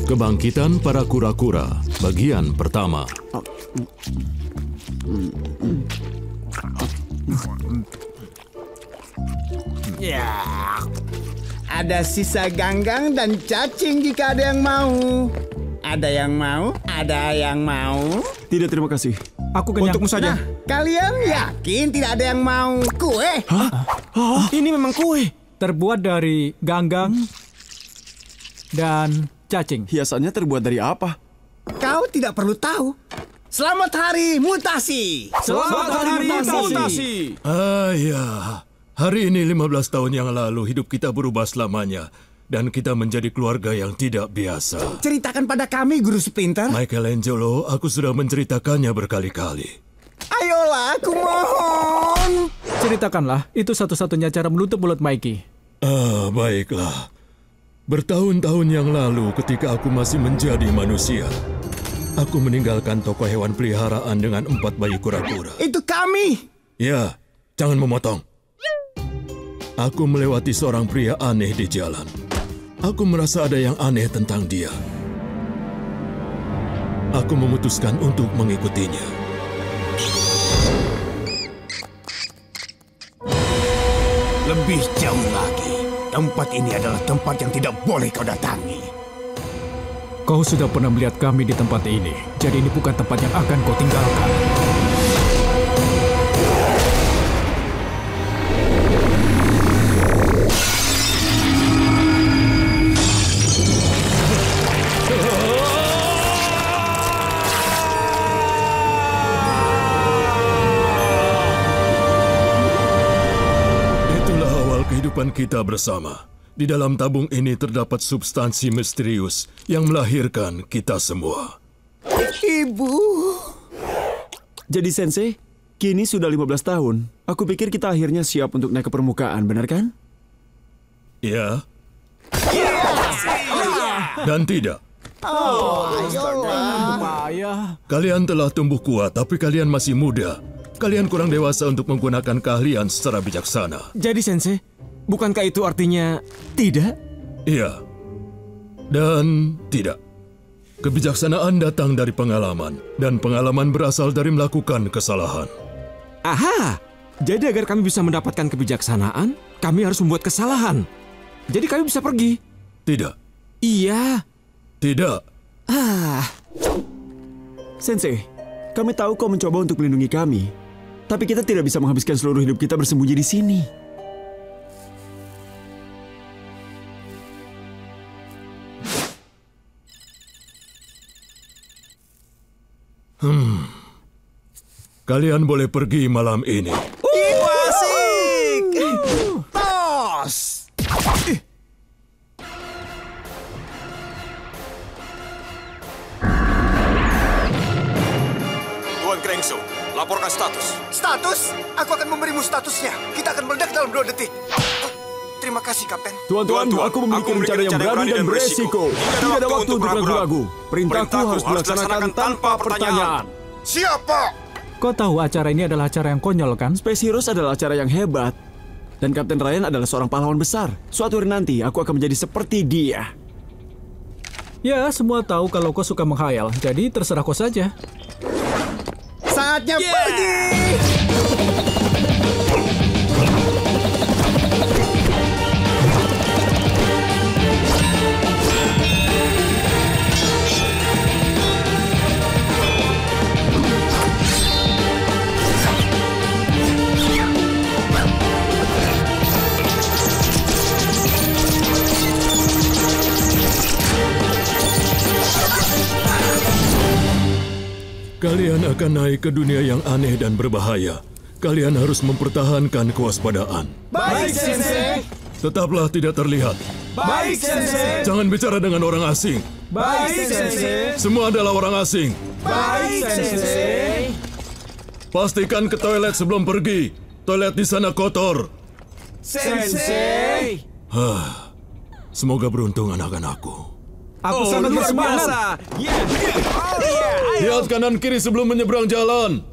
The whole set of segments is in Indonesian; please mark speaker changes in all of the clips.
Speaker 1: Kebangkitan para kura-kura, bagian pertama.
Speaker 2: Ya, ada sisa Ganggang dan cacing jika ada yang mau. Ada yang mau? Ada yang mau?
Speaker 3: Tidak, terima kasih.
Speaker 4: Aku kenyang.
Speaker 3: Untukmu saja.
Speaker 2: Nah, kalian yakin tidak ada yang mau kue?
Speaker 3: Hah? Ini memang kue.
Speaker 4: Terbuat dari ganggang dan cacing.
Speaker 3: Hiasannya terbuat dari apa?
Speaker 2: Kau tidak perlu tahu. Selamat Hari Mutasi!
Speaker 3: Selamat Hari Mutasi!
Speaker 1: Ya. Hari ini 15 tahun yang lalu hidup kita berubah selamanya. Dan kita menjadi keluarga yang tidak biasa.
Speaker 2: Ceritakan pada kami, Guru Splinter.
Speaker 1: Michelangelo, aku sudah menceritakannya berkali-kali.
Speaker 2: Ayolah, aku mohon.
Speaker 4: Ceritakanlah, itu satu-satunya cara menutup mulut Mikey.
Speaker 1: Baiklah. Bertahun-tahun yang lalu ketika aku masih menjadi manusia, aku meninggalkan toko hewan peliharaan dengan 4 bayi kura-kura.
Speaker 2: Itu kami.
Speaker 1: Ya, jangan memotong. Aku melewati seorang pria aneh di jalan. Aku merasa ada yang aneh tentang dia. Aku memutuskan untuk mengikutinya.
Speaker 5: Lebih jauh lagi, tempat ini adalah tempat yang tidak boleh kau datangi.
Speaker 4: Kau sudah pernah melihat kami di tempat ini, jadi ini bukan tempat yang akan kau tinggalkan.
Speaker 1: Kehidupan kita bersama. Di dalam tabung ini terdapat substansi misterius yang melahirkan kita semua.
Speaker 2: Ibu.
Speaker 3: Jadi Sensei, kini sudah 15 tahun. Aku pikir kita akhirnya siap untuk naik ke permukaan, benar kan?
Speaker 1: Ya. Dan tidak.
Speaker 4: Ayolah.
Speaker 1: Kalian telah tumbuh kuat, tapi kalian masih muda. Kalian kurang dewasa untuk menggunakan keahlian secara bijaksana.
Speaker 3: Jadi Sensei, bukankah itu artinya tidak?
Speaker 1: Iya. Dan tidak. Kebijaksanaan datang dari pengalaman, dan pengalaman berasal dari melakukan kesalahan.
Speaker 6: Aha! Jadi agar kami bisa mendapatkan kebijaksanaan, kami harus membuat kesalahan. Jadi kami bisa pergi.
Speaker 1: Tidak.
Speaker 6: Iya.
Speaker 1: Tidak.
Speaker 3: Sensei, kami tahu kau mencoba untuk melindungi kami. Tapi kita tidak bisa menghabiskan seluruh hidup kita bersembunyi di sini.
Speaker 1: Kalian boleh pergi malam ini.
Speaker 2: Asik. Tos.
Speaker 7: Tuan Krengso, laporkan status.
Speaker 2: Status? Aku akan memberimu statusnya. Kita akan meledak dalam 2 detik. Terima kasih, Kapten.
Speaker 3: Tuan-tuan, aku memiliki rencana yang berani dan beresiko. Tidak ada waktu untuk ragu-ragu. Perintahku harus dilaksanakan tanpa pertanyaan.
Speaker 5: Siapa?
Speaker 4: Kau tahu acara ini adalah acara yang konyol, kan?
Speaker 3: Space Heroes adalah acara yang hebat. Dan Kapten Ryan adalah seorang pahlawan besar. Suatu hari nanti, aku akan menjadi seperti dia.
Speaker 4: Ya, semua tahu kalau kau suka menghayal, jadi terserah kau saja.
Speaker 2: Saatnya pergi.
Speaker 1: Kalian akan naik ke dunia yang aneh dan berbahaya. Kalian harus mempertahankan kewaspadaan.
Speaker 2: Baik, Sensei.
Speaker 1: Tetaplah tidak terlihat.
Speaker 2: Baik, Sensei.
Speaker 1: Jangan bicara dengan orang asing.
Speaker 2: Baik, Sensei.
Speaker 1: Semua adalah orang asing.
Speaker 2: Baik, Sensei.
Speaker 1: Pastikan ke toilet sebelum pergi. Toilet di sana kotor.
Speaker 2: Sensei.
Speaker 1: Semoga beruntung anak-anakku.
Speaker 4: Aku sangat
Speaker 6: luar
Speaker 4: bersemangat.
Speaker 6: biasa.
Speaker 1: Lihat kanan kiri sebelum menyeberang jalan.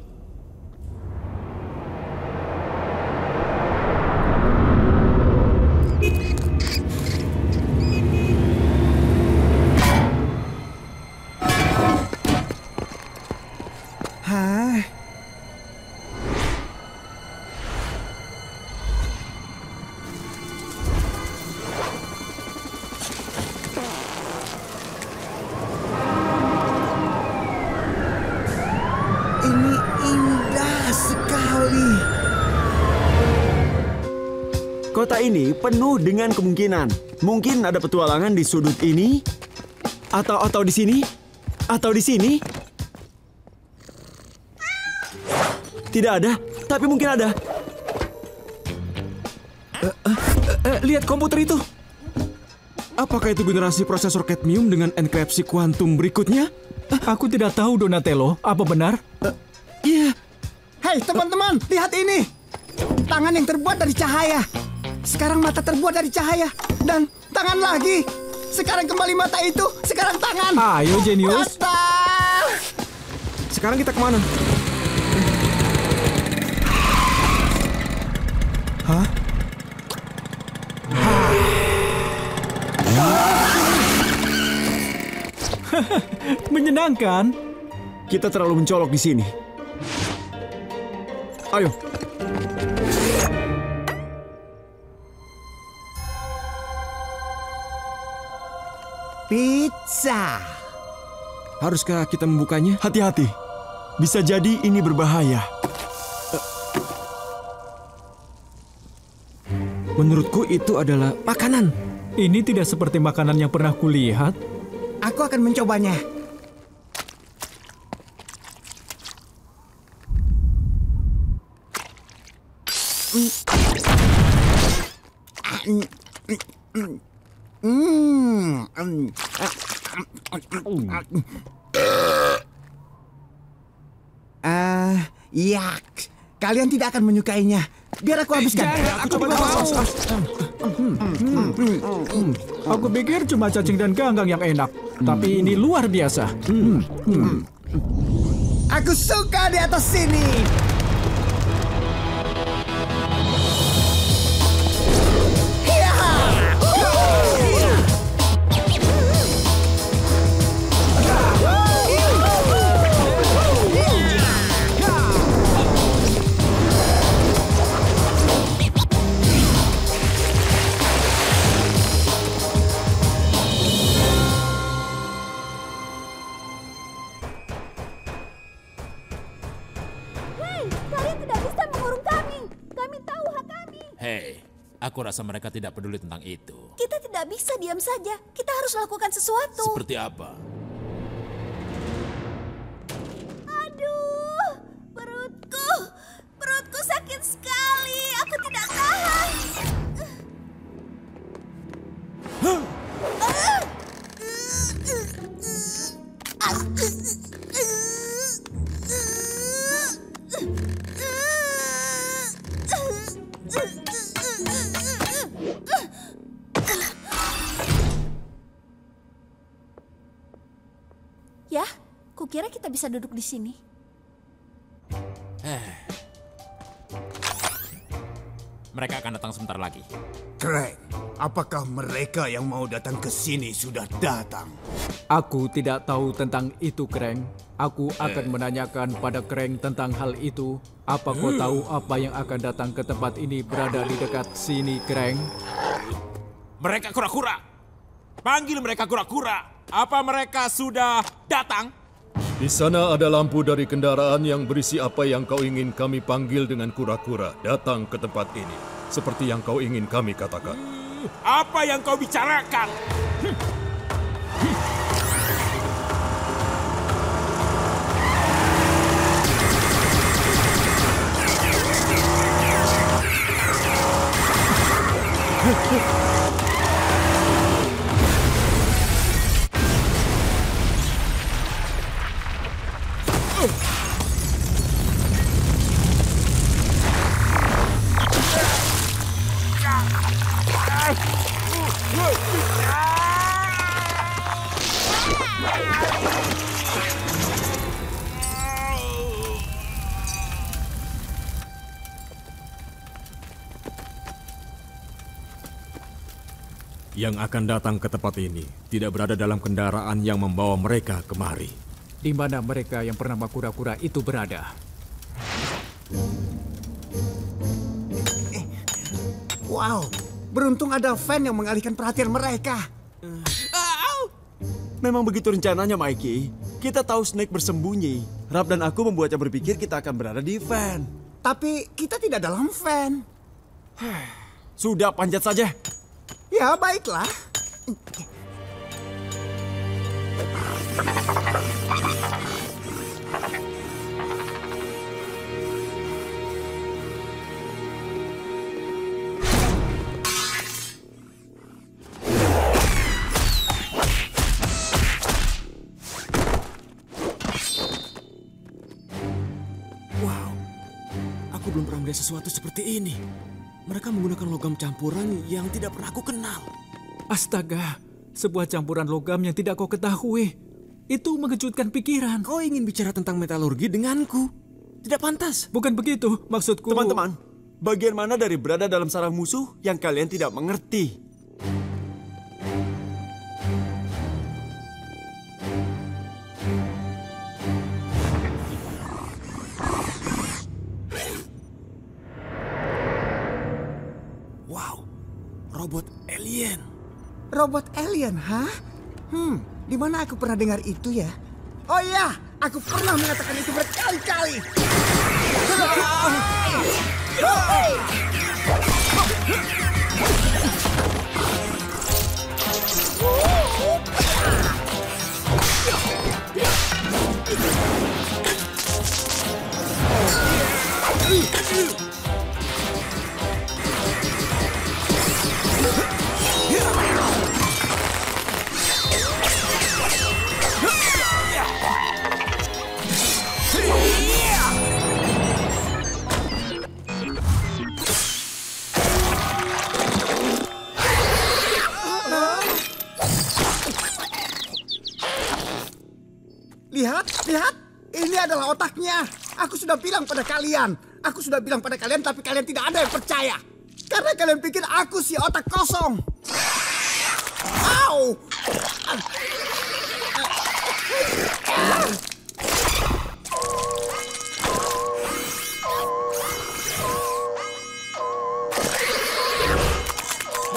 Speaker 3: Ini indah sekali. Kota ini penuh dengan kemungkinan. Mungkin ada petualangan di sudut ini, atau di sini, atau di sini. Tidak ada, tapi mungkin ada.
Speaker 6: Lihat komputer itu. Apakah itu generasi prosesor kadmium dengan enkripsi kuantum berikutnya?
Speaker 4: Aku tidak tahu, Donatello. Apa benar?
Speaker 6: Iya.
Speaker 2: Hei teman-teman, lihat ini. Tangan yang terbuat dari cahaya. Sekarang mata terbuat dari cahaya. Dan tangan lagi. Sekarang kembali mata itu, sekarang tangan.
Speaker 4: Ayo, Jenius.
Speaker 2: Mata.
Speaker 6: Sekarang kita kemana? Hah?
Speaker 4: Menyenangkan.
Speaker 3: Kita terlalu mencolok di sini. Ayo.
Speaker 2: Pizza.
Speaker 6: Haruskah kita membukanya?
Speaker 3: Hati-hati. Bisa jadi ini berbahaya.
Speaker 6: Menurutku itu adalah makanan.
Speaker 4: Ini tidak seperti makanan yang pernah kulihat.
Speaker 2: Aku akan mencobanya. Yak. Kalian tidak akan menyukainya. Biar aku habiskan.
Speaker 6: Aku coba dulu.
Speaker 4: Aku pikir cuma cacing dan ganggang yang enak. Tapi ini luar biasa.
Speaker 2: Aku suka di atas sini.
Speaker 8: Aku rasa mereka tidak peduli tentang itu.
Speaker 9: Kita tidak bisa diam saja. Kita harus lakukan sesuatu.
Speaker 8: Seperti apa?
Speaker 9: Aduh, perutku sakit sekali. Aku tidak tahan. Ya, kukira kita bisa duduk di sini.
Speaker 8: Mereka akan datang sebentar lagi.
Speaker 5: Krang, apakah mereka yang mau datang ke sini sudah datang?
Speaker 4: Aku tidak tahu tentang itu, Krang. Aku akan menanyakan pada Krang tentang hal itu. Apa kau tahu apa yang akan datang ke tempat ini berada di dekat sini, Krang?
Speaker 8: Mereka kura-kura. Panggil mereka kura-kura. Apa mereka sudah datang?
Speaker 1: Di sana ada lampu dari kendaraan yang berisi apa yang kau ingin kami panggil dengan kura-kura datang ke tempat ini. Seperti yang kau ingin kami katakan.
Speaker 8: Apa yang kau bicarakan?
Speaker 3: Yang akan datang ke tempat ini tidak berada dalam kendaraan yang membawa mereka kemari.
Speaker 4: Di mana mereka yang bernama kura-kura itu berada?
Speaker 2: Wow, beruntung ada fan yang mengalihkan perhatian mereka.
Speaker 3: Memang begitu rencananya, Mikey. Kita tahu Snake bersembunyi. Rap dan aku membuatnya berpikir kita akan berada di van.
Speaker 2: Tapi kita tidak dalam van.
Speaker 3: Sudah, panjat saja.
Speaker 2: Ya, baiklah.
Speaker 6: Aku belum pernah melihat sesuatu seperti ini. Mereka menggunakan logam campuran yang tidak pernah aku kenal.
Speaker 4: Astaga, sebuah campuran logam yang tidak kau ketahui. Itu mengejutkan pikiran.
Speaker 6: Kau ingin bicara tentang metalurgi denganku? Tidak pantas.
Speaker 4: Bukan begitu, maksudku...
Speaker 3: Teman-teman, bagian mana dari berada dalam sarang musuh yang kalian tidak mengerti?
Speaker 6: Robot alien.
Speaker 2: Robot alien, hah? Di mana aku pernah dengar itu ya? Oh iya, aku pernah mengatakan itu berkali-kali. Lihat, ini adalah otaknya. Aku sudah bilang pada kalian. Tapi kalian tidak ada yang percaya. Karena kalian pikir aku si otak kosong. Au!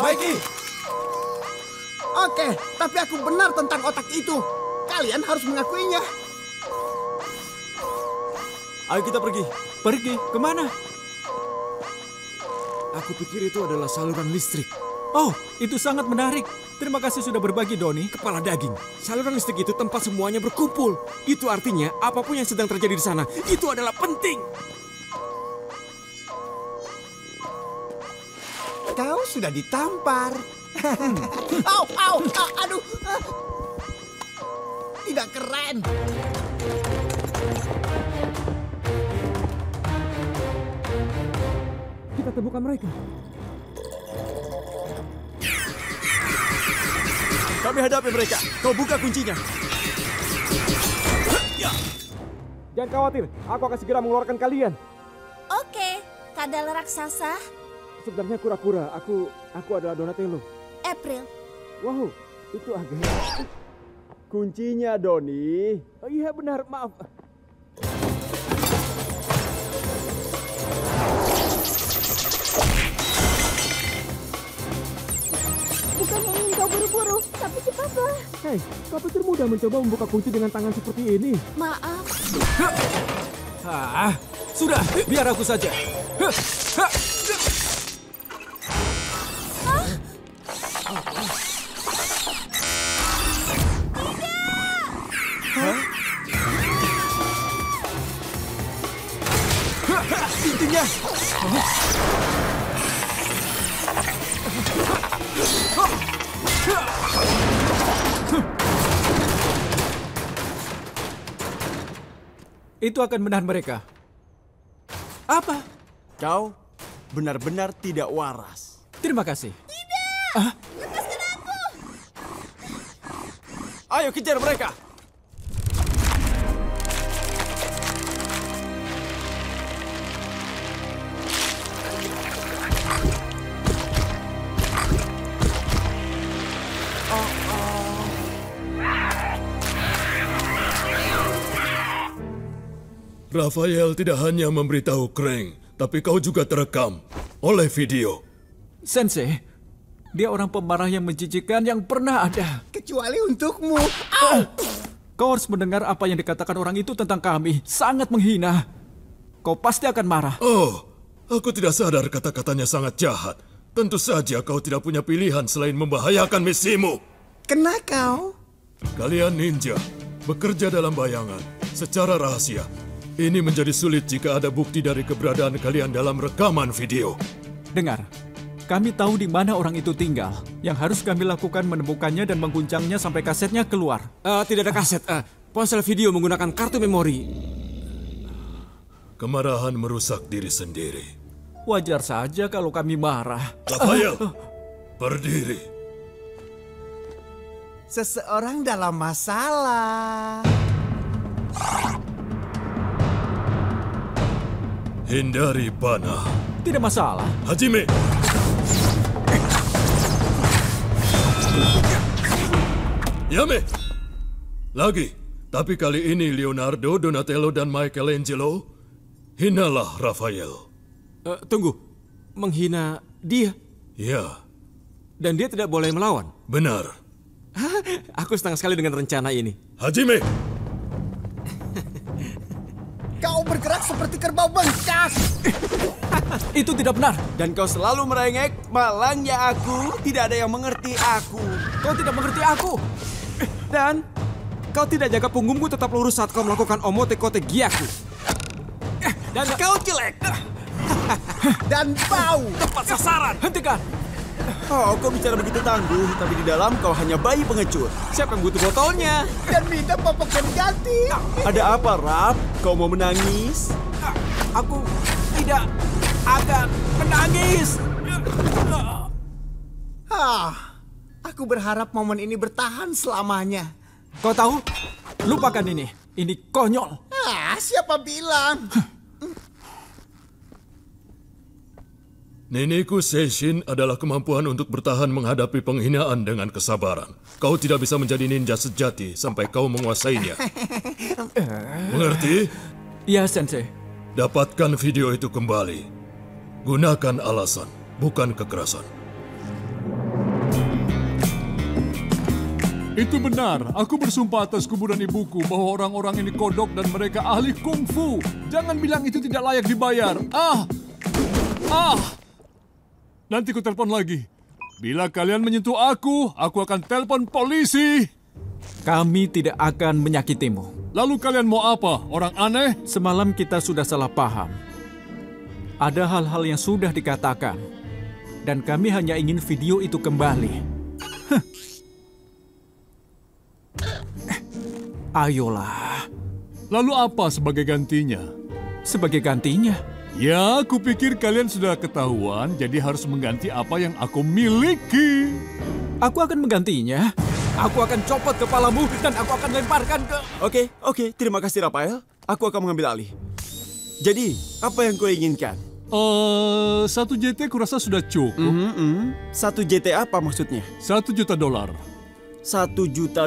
Speaker 3: Mikey!
Speaker 2: Oke, tapi aku benar tentang otak itu. Kalian harus mengakuinya.
Speaker 3: Ayo kita pergi.
Speaker 4: Pergi? Kemana?
Speaker 6: Aku pikir itu adalah saluran listrik.
Speaker 4: Oh, itu sangat menarik. Terima kasih sudah berbagi, Doni.
Speaker 6: Kepala daging. Saluran listrik itu tempat semuanya berkumpul. Itu artinya apapun yang sedang terjadi di sana, itu adalah penting.
Speaker 2: Kau sudah ditampar. Au, aduh. Tidak keren.
Speaker 6: Kita temukan mereka.
Speaker 3: Kami hadapi mereka. Kau buka kuncinya.
Speaker 6: Jangan khawatir, aku akan segera mengeluarkan kalian.
Speaker 9: Oke, kadal raksasa.
Speaker 6: Sebenarnya kura-kura, aku adalah Donatello.
Speaker 9: April.
Speaker 6: Wow, itu agak... Kuncinya, Doni. Oh iya benar, maaf.
Speaker 9: Bukannya ingin kau buru-buru, tapi cepatlah.
Speaker 6: Hei, kau pikir mudah mencoba membuka kunci dengan tangan seperti ini?
Speaker 9: Maaf.
Speaker 4: Sudah, biar aku saja.
Speaker 3: Intinya.
Speaker 4: Itu akan menahan mereka. Apa?
Speaker 3: Kau benar-benar tidak waras.
Speaker 4: Terima kasih.
Speaker 9: Tidak! Lepaskan aku!
Speaker 3: Ayo kejar mereka.
Speaker 1: Raphael tidak hanya memberitahu Krang, tapi kau juga terekam oleh video.
Speaker 4: Sensei, dia orang pemarah yang menjijikan yang pernah ada.
Speaker 2: kecuali untukmu.
Speaker 4: Kau harus mendengar apa yang dikatakan orang itu tentang kami. Sangat menghina. Kau pasti akan marah.
Speaker 1: Oh, aku tidak sadar kata-katanya sangat jahat. Tentu saja kau tidak punya pilihan selain membahayakan misimu.
Speaker 2: Kena kau.
Speaker 1: Kalian ninja, bekerja dalam bayangan, secara rahasia. Ini menjadi sulit jika ada bukti dari keberadaan kalian dalam rekaman video.
Speaker 4: Dengar, kami tahu di mana orang itu tinggal. Yang harus kami lakukan menemukannya dan mengguncangnya sampai kasetnya keluar.
Speaker 6: Tidak ada kaset. Ponsel video menggunakan kartu memori.
Speaker 1: Kemarahan merusak diri sendiri.
Speaker 4: Wajar saja kalau kami marah.
Speaker 1: Rafael, berdiri.
Speaker 2: Seseorang dalam masalah.
Speaker 1: Hindari panah.
Speaker 4: Tidak masalah.
Speaker 1: Hajime. Yame. Lagi. Tapi kali ini Leonardo, Donatello, dan Michelangelo. Hinalah Rafael.
Speaker 6: Tunggu. Menghina dia?
Speaker 1: Ya.
Speaker 6: Dan dia tidak boleh melawan?
Speaker 1: Benar.
Speaker 6: Aku senang sekali dengan rencana ini.
Speaker 1: Hajime.
Speaker 2: Kau bergerak seperti kerbau bengkak.
Speaker 4: Itu tidak benar.
Speaker 3: Dan kau selalu merengek, malangnya aku, tidak ada yang mengerti aku.
Speaker 4: Kau tidak mengerti aku.
Speaker 6: Dan kau tidak jaga punggungmu tetap lurus saat kau melakukan omote-kote giaku.
Speaker 3: Dan kau jelek.
Speaker 2: Dan bau.
Speaker 8: Tepat sasaran.
Speaker 4: Hentikan.
Speaker 3: Oh, kau bicara begitu tangguh, tapi di dalam kau hanya bayi pengecut.
Speaker 6: Siapa yang butuh botolnya?
Speaker 2: Dan minta popok ganti.
Speaker 3: Ada apa, Rap? Kau mau menangis?
Speaker 4: Aku tidak akan menangis.
Speaker 2: Aku berharap momen ini bertahan selamanya.
Speaker 4: Kau tahu? Lupakan ini. Ini konyol.
Speaker 2: Siapa bilang?
Speaker 1: Niniku Seishin adalah kemampuan untuk bertahan menghadapi penghinaan dengan kesabaran. Kau tidak bisa menjadi ninja sejati sampai kau menguasainya. Mengerti?
Speaker 4: Ya, Sensei.
Speaker 1: Dapatkan video itu kembali. Gunakan alasan, bukan kekerasan.
Speaker 10: Itu benar. Aku bersumpah atas kuburan ibuku bahwa orang-orang ini kodok dan mereka ahli kungfu. Jangan bilang itu tidak layak dibayar. Nanti ku telepon lagi. Bila kalian menyentuh aku akan telepon polisi.
Speaker 4: Kami tidak akan menyakitimu.
Speaker 10: Lalu kalian mau apa? Orang aneh?
Speaker 4: Semalam kita sudah salah paham. Ada hal-hal yang sudah dikatakan. Dan kami hanya ingin video itu kembali. Ayolah.
Speaker 10: Lalu apa sebagai gantinya?
Speaker 4: Sebagai gantinya?
Speaker 10: Ya, aku pikir kalian sudah ketahuan, jadi harus mengganti apa yang aku miliki.
Speaker 4: Aku akan menggantinya. Aku akan copot kepalamu dan aku akan lemparkan ke...
Speaker 3: Oke. Terima kasih, Rafael. Aku akan mengambil alih. Jadi, apa yang kau inginkan?
Speaker 10: 1 JT kurasa sudah cukup.
Speaker 3: 1 JT apa maksudnya?
Speaker 10: $1 juta.
Speaker 3: $1 juta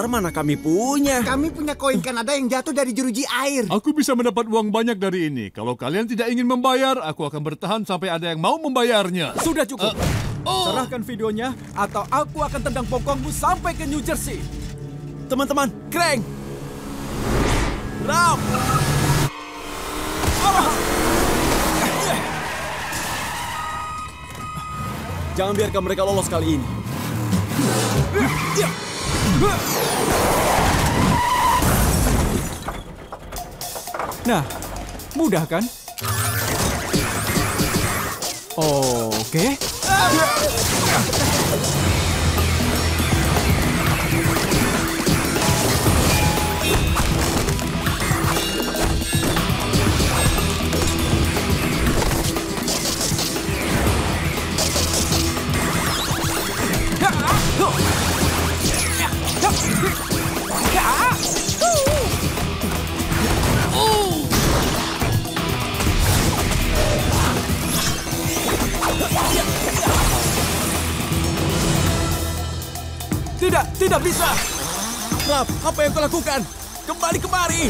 Speaker 3: mana kami punya?
Speaker 2: Kami punya koin Kanada yang jatuh dari jeruji air.
Speaker 10: Aku bisa mendapat uang banyak dari ini. Kalau kalian tidak ingin membayar, aku akan bertahan sampai ada yang mau membayarnya.
Speaker 4: Sudah cukup. Serahkan videonya atau aku akan tendang pokongmu sampai ke New Jersey.
Speaker 3: Teman-teman, Krang! Rap! Jangan biarkan mereka lolos kali ini.
Speaker 4: Nah, mudah kan? Oke. Tidak bisa.
Speaker 3: Rap, apa yang kau lakukan? Kembali kemari.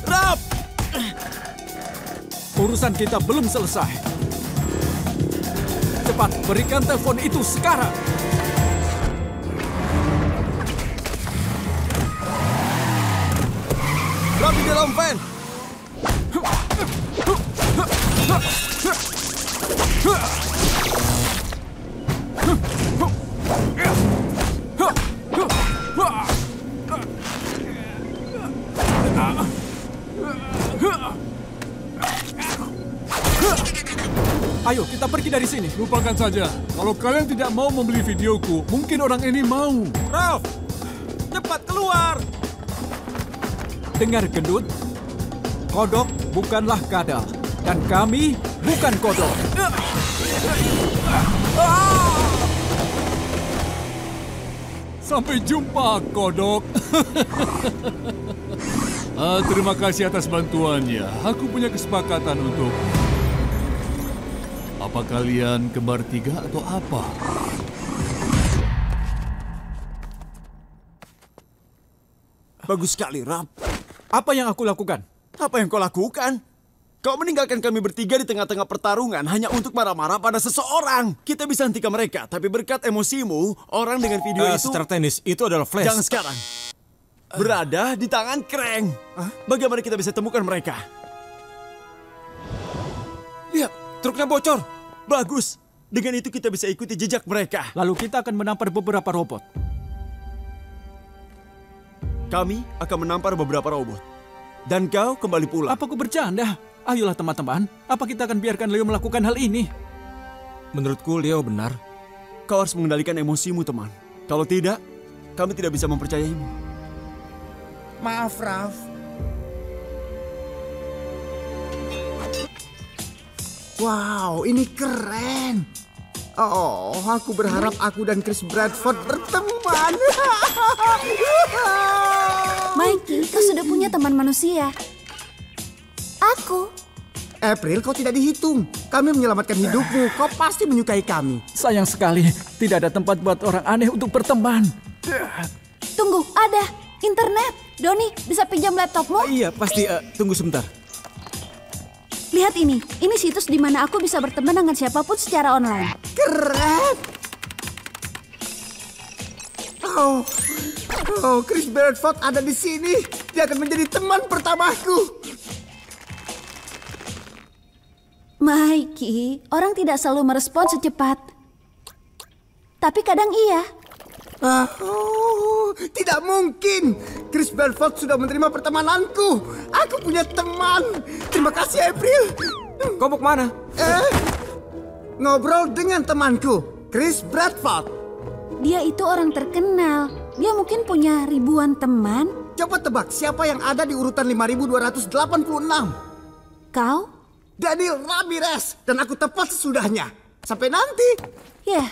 Speaker 3: Rap!
Speaker 4: Urusan kita belum selesai. Cepat, berikan telepon itu sekarang.
Speaker 3: Drop di dalam van.
Speaker 4: Ayo, kita pergi dari sini.
Speaker 10: Lupakan saja. Kalau kalian tidak mau membeli videoku, mungkin orang ini mau.
Speaker 6: Ralph, cepat keluar.
Speaker 4: Dengar gendut, kodok bukanlah kadal. Dan kami bukan kodok.
Speaker 10: Sampai jumpa, kodok. Terima kasih atas bantuannya. Aku punya kesepakatan untuk... Apa kalian kembar tiga atau apa?
Speaker 3: Bagus sekali, Ralph.
Speaker 4: Apa yang aku lakukan?
Speaker 3: Apa yang kau lakukan? Kau meninggalkan kami bertiga di tengah-tengah pertarungan hanya untuk marah-marah pada seseorang. Kita bisa hentikan mereka, tapi berkat emosimu, orang dengan video itu...
Speaker 6: Secara teknis, itu adalah flash.
Speaker 3: Jangan sekarang. Berada di tangan Krang. Bagaimana kita bisa temukan mereka? Lihat, truknya bocor. Bagus. Dengan itu kita bisa ikuti jejak mereka.
Speaker 4: Lalu kita akan menampar beberapa robot.
Speaker 3: Kami akan menampar beberapa robot. Dan kau kembali pulang.
Speaker 4: Apa aku bercanda? Ayolah teman-teman, apa kita akan biarkan Leo melakukan hal ini?
Speaker 6: Menurutku Leo benar.
Speaker 3: Kau harus mengendalikan emosimu, teman. Kalau tidak, kami tidak bisa mempercayaimu.
Speaker 2: Maaf, Ralph. Wow, ini keren. Oh, aku berharap aku dan Chris Bradford berteman.
Speaker 9: Mikey, kau sudah punya teman manusia. Aku.
Speaker 2: April, kau tidak dihitung. Kami menyelamatkan hidupmu. Kau pasti menyukai kami.
Speaker 4: Sayang sekali, tidak ada tempat buat orang aneh untuk berteman.
Speaker 9: Tunggu, ada internet. Doni, bisa pinjam laptopmu?
Speaker 6: Iya, pasti. Tunggu sebentar.
Speaker 9: Lihat ini situs di mana aku bisa berteman dengan siapapun secara online.
Speaker 2: Keren. Oh, Chris Bradford ada di sini. Dia akan menjadi teman pertamaku.
Speaker 9: Mikey, orang tidak selalu merespon secepat. Tapi kadang iya.
Speaker 2: Tidak mungkin. Chris Bradford sudah menerima pertemananku. Aku punya teman. Terima kasih, April.
Speaker 6: Kau mau kemana?
Speaker 2: Ngobrol dengan temanku, Chris Bradford.
Speaker 9: Dia itu orang terkenal. Dia mungkin punya ribuan teman.
Speaker 2: Coba tebak siapa yang ada di urutan 5286.
Speaker 9: Kau?
Speaker 2: Daniel Ramirez. Dan aku tepat sesudahnya. Sampai nanti.
Speaker 9: Ya,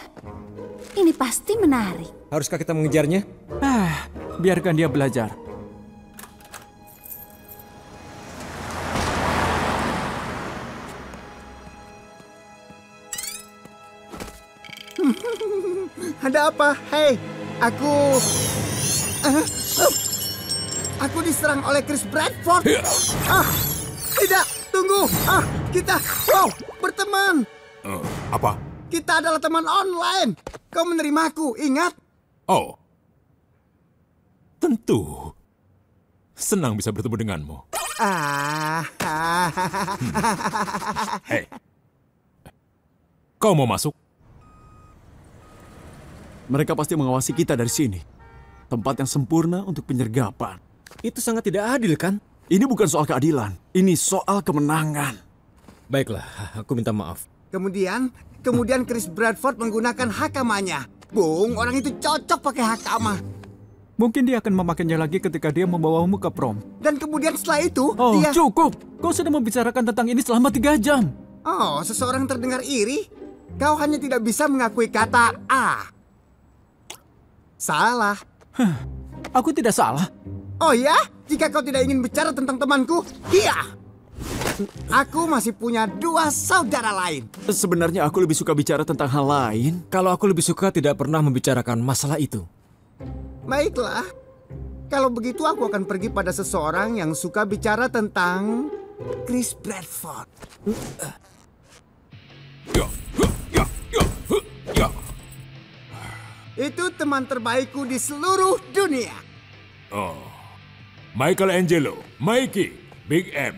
Speaker 9: ini pasti menarik.
Speaker 6: Haruskah kita mengejarnya?
Speaker 4: Biarkan dia belajar.
Speaker 2: Ada apa? Hei, aku diserang oleh Chris Bradford. Tidak, tunggu. Kita, berteman.
Speaker 8: Apa?
Speaker 2: Kita adalah teman online. Kau menerimaku, ingat?
Speaker 8: Oh, tentu. Senang bisa bertemu denganmu. Hei, kau mau masuk?
Speaker 3: Mereka pasti mengawasi kita dari sini. Tempat yang sempurna untuk penyergapan.
Speaker 6: Itu sangat tidak adil, kan?
Speaker 3: Ini bukan soal keadilan. Ini soal kemenangan.
Speaker 6: Baiklah, aku minta maaf.
Speaker 2: Kemudian Chris Bradford menggunakan hakamanya. Bung, orang itu cocok pakai hakama.
Speaker 4: Mungkin dia akan memakainya lagi ketika dia membawamu ke prom.
Speaker 2: Dan kemudian setelah itu, dia...
Speaker 4: Cukup! Kau sudah membicarakan tentang ini selama 3 jam.
Speaker 2: Oh, seseorang terdengar iri? Kau hanya tidak bisa mengakui kata A. Salah.
Speaker 4: Aku tidak salah.
Speaker 2: Oh ya? Jika kau tidak ingin bicara tentang temanku, iya. Aku masih punya 2 saudara lain.
Speaker 3: Sebenarnya aku lebih suka bicara tentang hal lain.
Speaker 6: Kalau aku lebih suka tidak pernah membicarakan masalah itu.
Speaker 2: Baiklah. Kalau begitu aku akan pergi pada seseorang yang suka bicara tentang Chris Bradford. Itu teman terbaikku di seluruh dunia.
Speaker 8: Oh, Michelangelo, Mikey, Big M.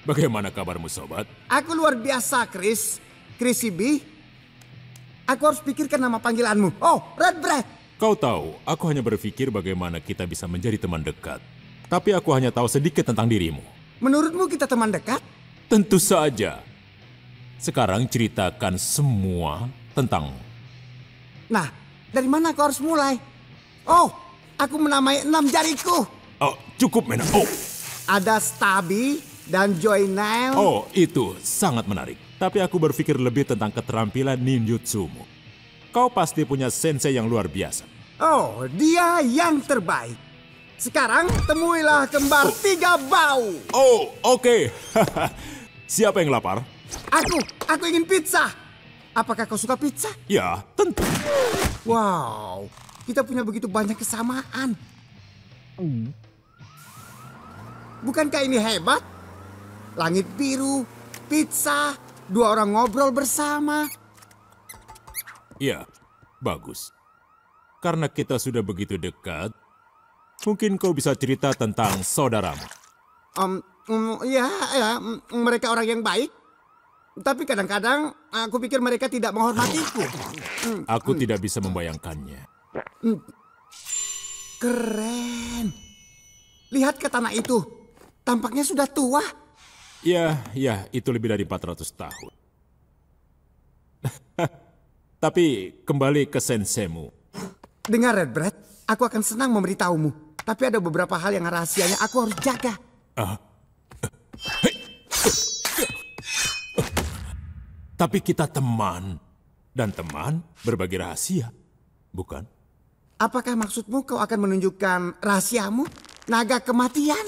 Speaker 8: Bagaimana kabarmu, sobat?
Speaker 2: Aku luar biasa, Chris. Chrissy B. Aku harus pikirkan nama panggilanmu. Oh, Red Bread.
Speaker 8: Kau tahu, aku hanya berpikir bagaimana kita bisa menjadi teman dekat. Tapi aku hanya tahu sedikit tentang dirimu.
Speaker 2: Menurutmu kita teman dekat?
Speaker 8: Tentu saja. Sekarang ceritakan semua tentangmu.
Speaker 2: Nah, dari mana kau harus mulai? Oh, aku menamai 6 jariku.
Speaker 8: Oh, cukup, Mena. Oh.
Speaker 2: Ada Stubby dan Joy Nail.
Speaker 8: Oh, itu sangat menarik. Tapi aku berpikir lebih tentang keterampilan ninjutsumu. Kau pasti punya sensei yang luar biasa.
Speaker 2: Oh, dia yang terbaik. Sekarang temuilah kembar 3 bau.
Speaker 8: Oh, oke. Siapa yang lapar?
Speaker 2: Aku ingin pizza. Apakah kau suka pizza?
Speaker 8: Ya, tentu.
Speaker 2: Wow, kita punya begitu banyak kesamaan. Bukankah ini hebat? Langit biru, pizza, 2 orang ngobrol bersama.
Speaker 8: Ya, bagus. Karena kita sudah begitu dekat, mungkin kau bisa cerita tentang saudaramu.
Speaker 2: Mereka orang yang baik. Tapi kadang-kadang aku pikir mereka tidak menghormatiku.
Speaker 8: Aku tidak bisa membayangkannya.
Speaker 2: Keren. Lihat ke tanah itu. Tampaknya sudah tua.
Speaker 8: Ya, itu lebih dari 400 tahun. Tapi kembali ke senseimu.
Speaker 2: Dengar, Red Bread, aku akan senang memberitahumu. Tapi ada beberapa hal yang rahasianya aku harus jaga.
Speaker 8: Tapi kita teman. Dan teman berbagi rahasia, bukan?
Speaker 2: Apakah maksudmu kau akan menunjukkan rahasiamu? Naga kematian?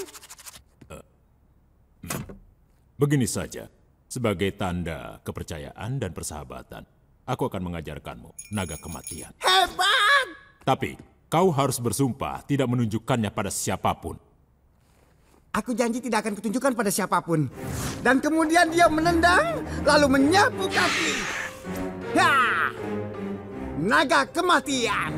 Speaker 8: Begini saja. Sebagai tanda kepercayaan dan persahabatan, aku akan mengajarkanmu naga kematian.
Speaker 2: Hebat!
Speaker 8: Tapi kau harus bersumpah tidak menunjukkannya pada siapapun.
Speaker 2: Aku janji tidak akan kutunjukkan pada siapapun. Dan kemudian dia menendang, lalu menyapu kaki. Ya! Naga kematian.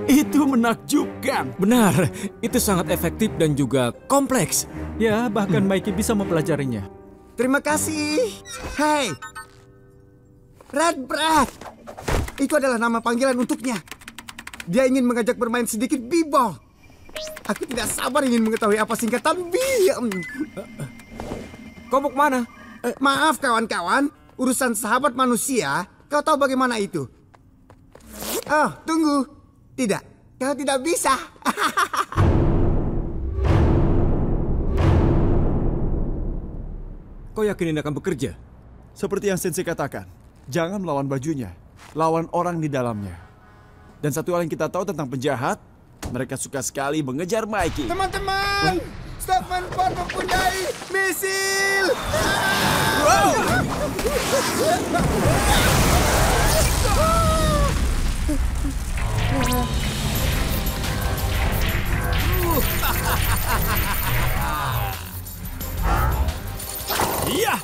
Speaker 6: Itu menakjubkan. Benar, itu sangat efektif dan juga kompleks.
Speaker 4: Ya, bahkan Mikey bisa mempelajarinya.
Speaker 2: Terima kasih. Hey, Red Bread. Itu adalah nama panggilan untuknya. Dia ingin mengajak bermain sedikit b-ball. Aku tidak sabar ingin mengetahui apa singkatan B.
Speaker 6: Kau mau kemana?
Speaker 2: Maaf kawan-kawan, urusan sahabat manusia, kau tahu bagaimana itu? Oh, tunggu. Tidak, kau tidak bisa.
Speaker 6: Kau yakin ini akan bekerja?
Speaker 3: Seperti yang Sensei katakan, jangan melawan bajunya, lawan orang di dalamnya. Dan satu hal yang kita tahu tentang penjahat, mereka suka sekali mengejar Mikey.
Speaker 2: Teman-teman, Stephen Ford mempunyai misil.
Speaker 3: Iya.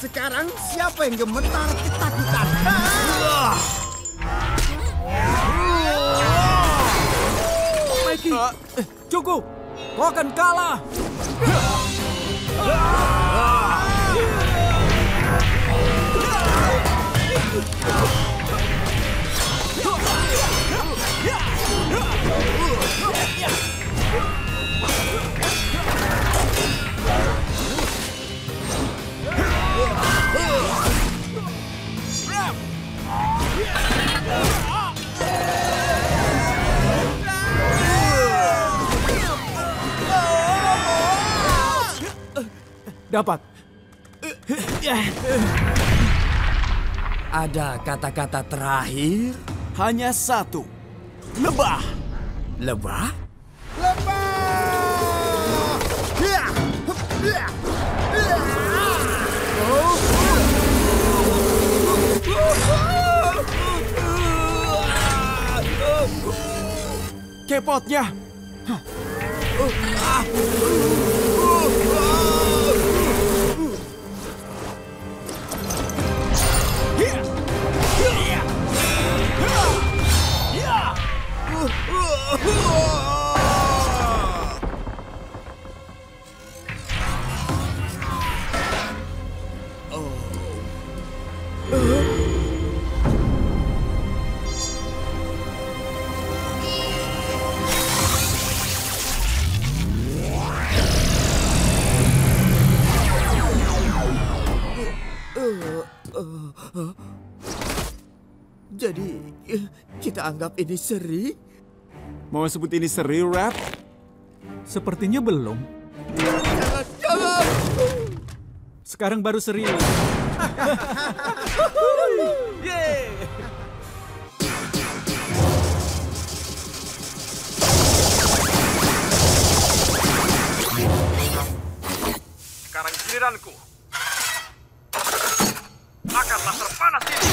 Speaker 2: Sekarang siapa yang gemetar ketakutan?
Speaker 6: Mikey, cukup. Kau akan kalah.
Speaker 4: Dapat.
Speaker 3: Ada kata-kata terakhir? Hanya satu. Lebah. Lebah? Kepotnya.
Speaker 2: Jadi, kita anggap ini seri?
Speaker 3: Mau sebut ini seri, Rap?
Speaker 4: Sepertinya belum.
Speaker 2: Jangan!
Speaker 4: Sekarang baru serius.
Speaker 7: Sekarang giliranku. Akanlah terpanas ini.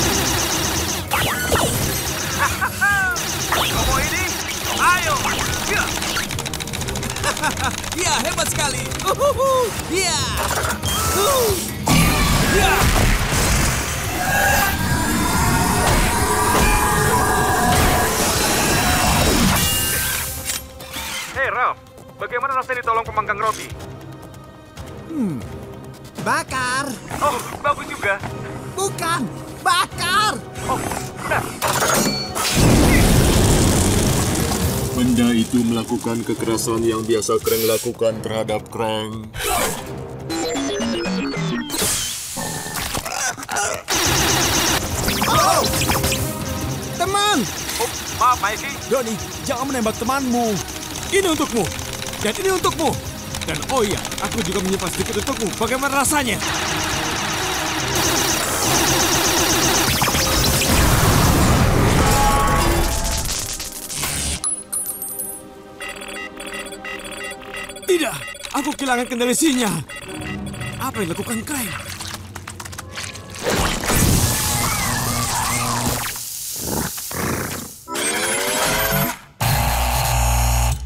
Speaker 7: Kamu ini, ayo.
Speaker 3: Ya, hebat sekali. Ya.
Speaker 7: Hei, Ralph. Bagaimana rasanya ditolong pemanggang roti?
Speaker 2: Bakar!
Speaker 7: Oh, bagus juga.
Speaker 2: Bukan! Bakar!
Speaker 7: Oh, benar.
Speaker 1: Benda itu melakukan kekerasan yang biasa Krang lakukan terhadap Krang.
Speaker 2: Oh! Teman!
Speaker 7: Oh, maaf, Mikey.
Speaker 3: Donnie, jangan menembak temanmu.
Speaker 6: Ini untukmu. Dan ini untukmu. Dan oh iya, aku juga menyimpan sedikit untukmu. Bagaimana rasanya? Tidak, aku kehilangan kendali sinyal. Apa yang dilakukan Krang?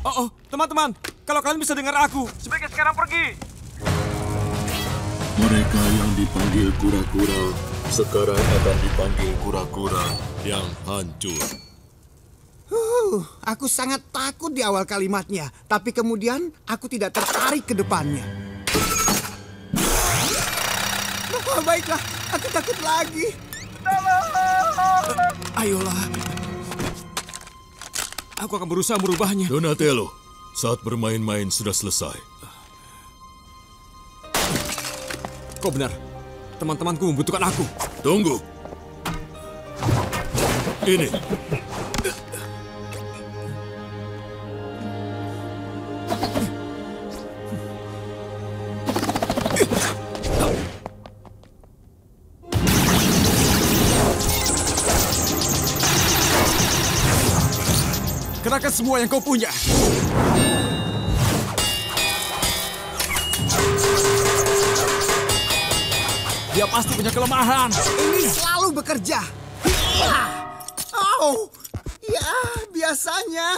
Speaker 6: Oh, teman-teman, kalau kalian bisa dengar aku,
Speaker 7: Sebaiknya sekarang pergi.
Speaker 1: Mereka yang dipanggil kura-kura sekarang akan dipanggil kura-kura yang hancur.
Speaker 2: Aku sangat takut di awal kalimatnya, tapi kemudian aku tidak tertarik ke depannya. Oh, baiklah, aku takut lagi.
Speaker 6: ayolah. Aku akan berusaha merubahnya.
Speaker 1: Donatello, saat bermain-main sudah selesai.
Speaker 6: Kau benar. Teman-temanku membutuhkan aku.
Speaker 1: Tunggu. Ini.
Speaker 3: Kerahkan semua yang kau punya. Dia pasti punya kelemahan.
Speaker 2: Ini selalu bekerja. Oh, ya biasanya.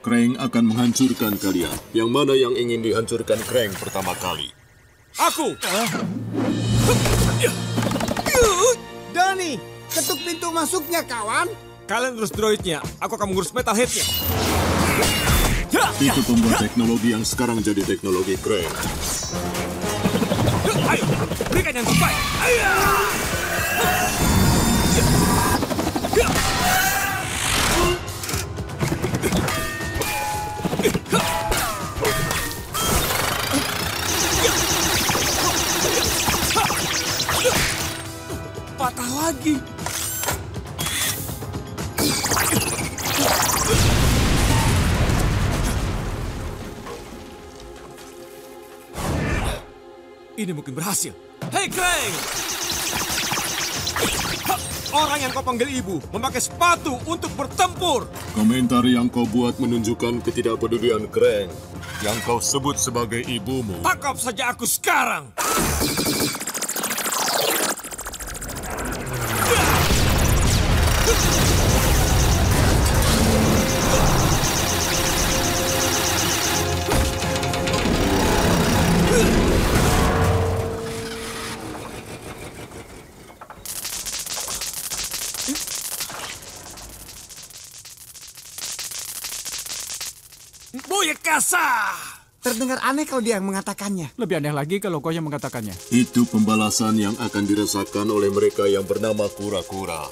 Speaker 1: Krang akan menghancurkan kalian. Yang mana yang ingin dihancurkan Krang pertama kali?
Speaker 6: Aku!
Speaker 2: Donnie, ketuk pintu masuknya, kawan.
Speaker 6: Kalian urus droidnya. Aku akan mengurus metal headnya.
Speaker 1: Itu pembuat teknologi yang sekarang jadi teknologi Krang.
Speaker 6: Ayo, berikan yang terbaik. Ayo! Patah lagi. Ini mungkin berhasil. Hei, Krang! Orang yang kau panggil ibu memakai sepatu untuk bertempur.
Speaker 1: Komentar yang kau buat menunjukkan ketidakpedulian Krang yang kau sebut sebagai ibumu.
Speaker 6: Tangkap saja aku sekarang. Buaya kasar!
Speaker 2: Terdengar aneh kalau dia yang mengatakannya.
Speaker 4: Lebih aneh lagi kalau kau yang mengatakannya.
Speaker 1: Itu pembalasan yang akan dirasakan oleh mereka yang bernama kura-kura.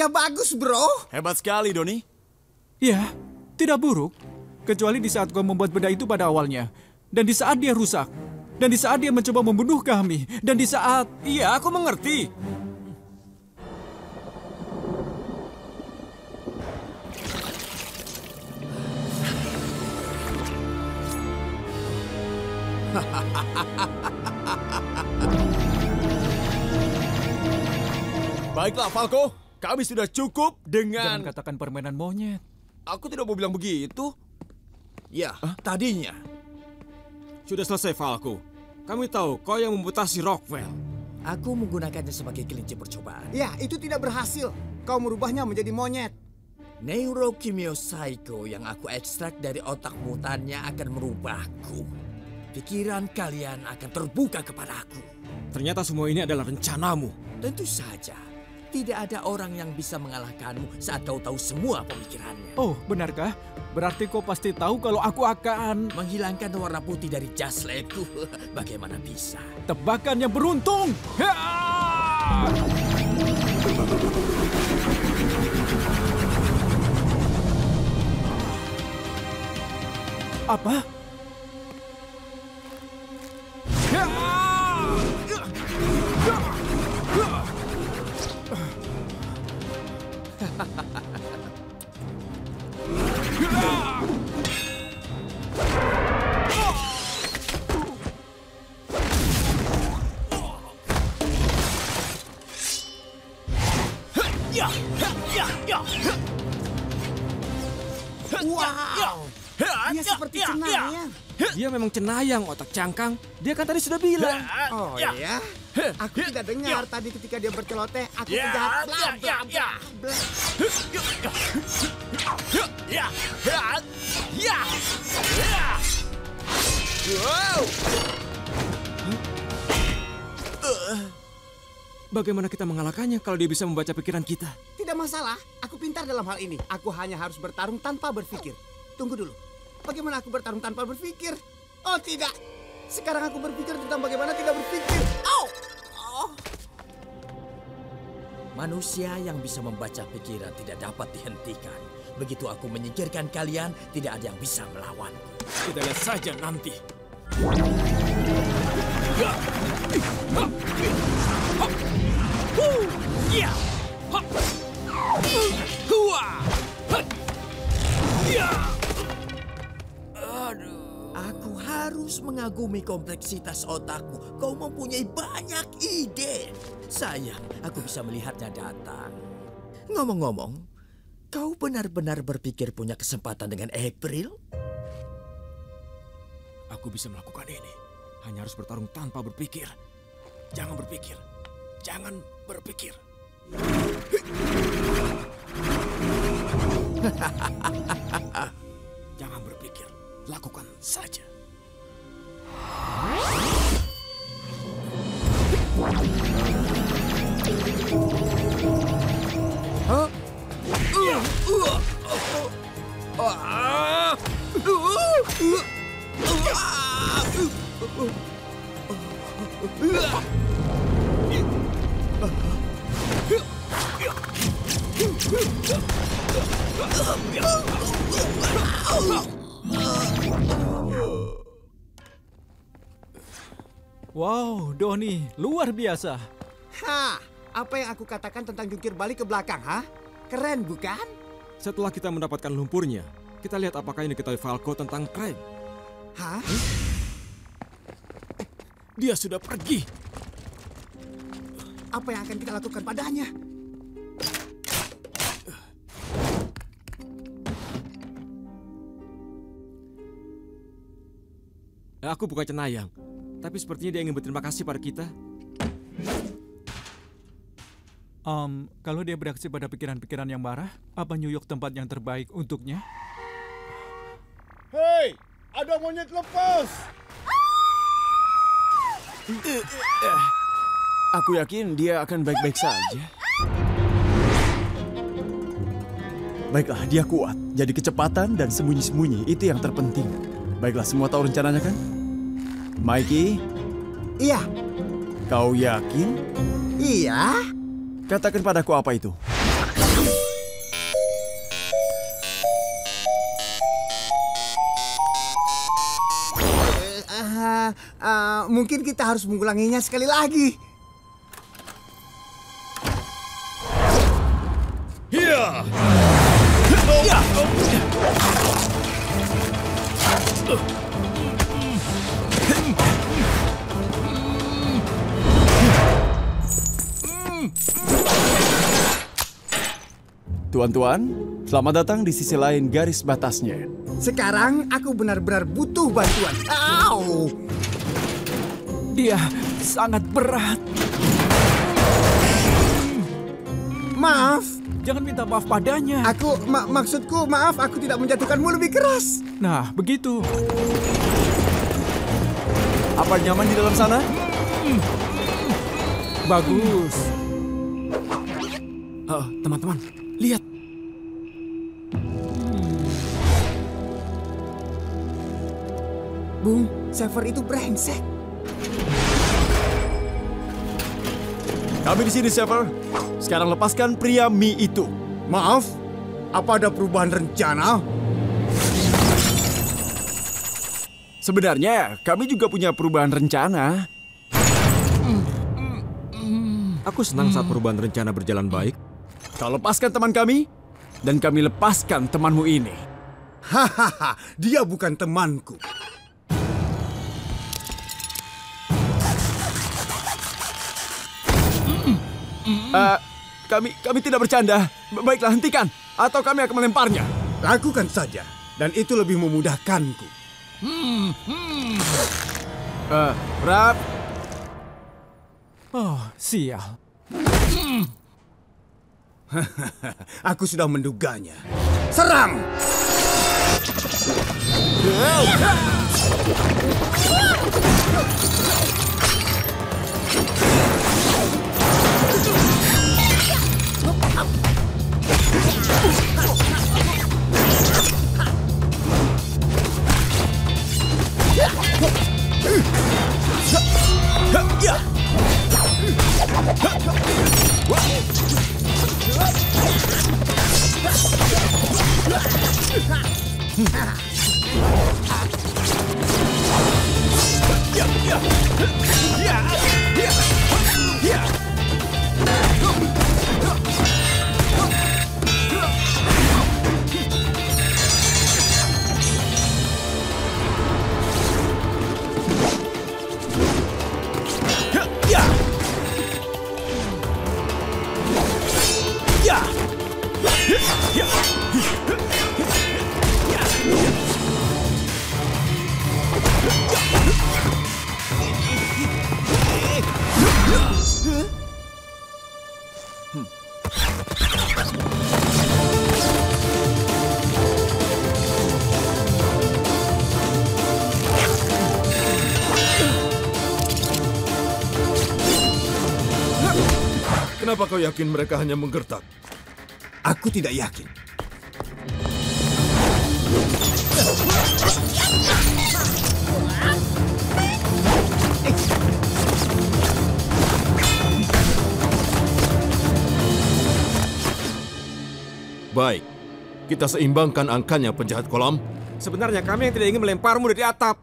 Speaker 2: Sudah bagus, bro.
Speaker 3: Hebat sekali, Doni.
Speaker 4: Ya, tidak buruk. Kecuali di saat kau membuat benda itu pada awalnya. Dan di saat dia rusak. Dan di saat dia mencoba membunuh kami. Dan di saat...
Speaker 6: Iya, aku mengerti.
Speaker 3: Baiklah, Falco. Kami sudah cukup dengan...
Speaker 4: Jangan katakan permainan monyet.
Speaker 3: Aku tidak mau bilang begitu. Ya, tadinya.
Speaker 6: Sudah selesai, Falco. Kami tahu kau yang memutasi Rockwell.
Speaker 3: Aku menggunakannya sebagai kelinci percobaan.
Speaker 2: Ya, itu tidak berhasil. Kau merubahnya menjadi monyet.
Speaker 3: Neurokimiosaiko yang aku ekstrak dari otak mutannya akan merubahku. Pikiran kalian akan terbuka kepadaku.
Speaker 6: Ternyata semua ini adalah rencanamu.
Speaker 3: Tentu saja. Tidak ada orang yang bisa mengalahkanmu saat kau tahu semua pemikirannya.
Speaker 4: Oh, benarkah? Berarti kau pasti tahu kalau aku akan...
Speaker 3: Menghilangkan warna putih dari jas labku. Bagaimana bisa?
Speaker 4: Tebakan yang beruntung! Apa?
Speaker 2: Wow, dia seperti cenayang.
Speaker 6: Dia memang cenayang, otak cangkang. Dia kan tadi sudah bilang.
Speaker 2: Oh ya, aku tidak dengar tadi ketika dia berceloteh. Aku penjahat. Bla bla bla bla.
Speaker 6: Bagaimana kita mengalahkannya kalau dia bisa membaca pikiran kita?
Speaker 2: Tidak masalah, aku pintar dalam hal ini. Aku hanya harus bertarung tanpa berpikir. Tunggu dulu, bagaimana aku bertarung tanpa berpikir? Oh tidak, sekarang aku berpikir tentang bagaimana tidak berpikir. Oh.
Speaker 3: Manusia yang bisa membaca pikiran tidak dapat dihentikan. Begitu aku menyingkirkan kalian, tidak ada yang bisa melawanku.
Speaker 6: Kita lihat saja nanti.
Speaker 3: Aku harus mengagumi kompleksitas otakmu. Kau mempunyai banyak ide. Sayang, aku bisa melihatnya datang. Ngomong-ngomong, kau benar-benar berpikir punya kesempatan dengan April?
Speaker 6: Aku bisa melakukan ini. Hanya harus bertarung tanpa berpikir. Jangan berpikir. Jangan berpikir. Jangan berpikir. Lakukan saja.
Speaker 4: Wow, Doni, luar biasa.
Speaker 2: Ha, apa yang aku katakan tentang jungkir balik ke belakang, ha? Keren, bukan?
Speaker 6: Setelah kita mendapatkan lumpurnya, kita lihat apakah yang diketahui Falco tentang Craig.
Speaker 2: Hah?
Speaker 6: Dia sudah pergi.
Speaker 2: Apa yang akan kita lakukan padanya?
Speaker 6: Aku bukan cenayang, tapi sepertinya dia ingin berterima kasih pada kita.
Speaker 4: Kalau dia bereaksi pada pikiran-pikiran yang marah, apa New York tempat yang terbaik untuknya?
Speaker 11: Hei, ada monyet lepas!
Speaker 3: Aku yakin dia akan baik-baik saja. Baiklah, dia kuat. Jadi kecepatan dan sembunyi-sembunyi itu yang terpenting. Baiklah, semua tahu rencananya kan? Mikey?
Speaker 2: Iya.
Speaker 3: Kau yakin?
Speaker 2: Iya.
Speaker 3: Katakan padaku apa itu.
Speaker 2: mungkin kita harus mengulanginya sekali lagi.
Speaker 1: Ya.
Speaker 12: Tuan-tuan, selamat datang di sisi lain garis batasnya.
Speaker 2: Sekarang aku benar-benar butuh bantuan. Au!
Speaker 4: Dia sangat berat.
Speaker 2: Maaf.
Speaker 4: Jangan minta maaf padanya.
Speaker 2: Maksudku, maaf aku tidak menjatuhkanmu lebih keras.
Speaker 4: Nah, begitu.
Speaker 12: Apa nyaman di dalam sana?
Speaker 4: Bagus. Teman-teman, lihat.
Speaker 2: Bung, server itu brengsek.
Speaker 12: Kami di sini, Sever. Sekarang lepaskan pria Mi itu.
Speaker 2: Maaf, apa ada perubahan rencana?
Speaker 12: Sebenarnya, kami juga punya perubahan rencana.
Speaker 6: Aku senang saat perubahan rencana berjalan baik.
Speaker 12: Kau lepaskan teman kami, dan kami lepaskan temanmu ini.
Speaker 2: Hahaha, dia bukan temanku.
Speaker 12: Kami tidak bercanda. Baiklah, hentikan. Atau kami akan melemparnya.
Speaker 2: Lakukan saja. Dan itu lebih memudahkanku.
Speaker 12: Rap.
Speaker 4: Oh, sial.
Speaker 2: Aku sudah menduganya. Serang!
Speaker 1: Kenapa kau yakin mereka hanya menggertak?
Speaker 2: Aku tidak yakin.
Speaker 1: Baik, kita seimbangkan angkanya, penjahat kolam.
Speaker 6: Sebenarnya kami yang tidak ingin melemparmu dari atap.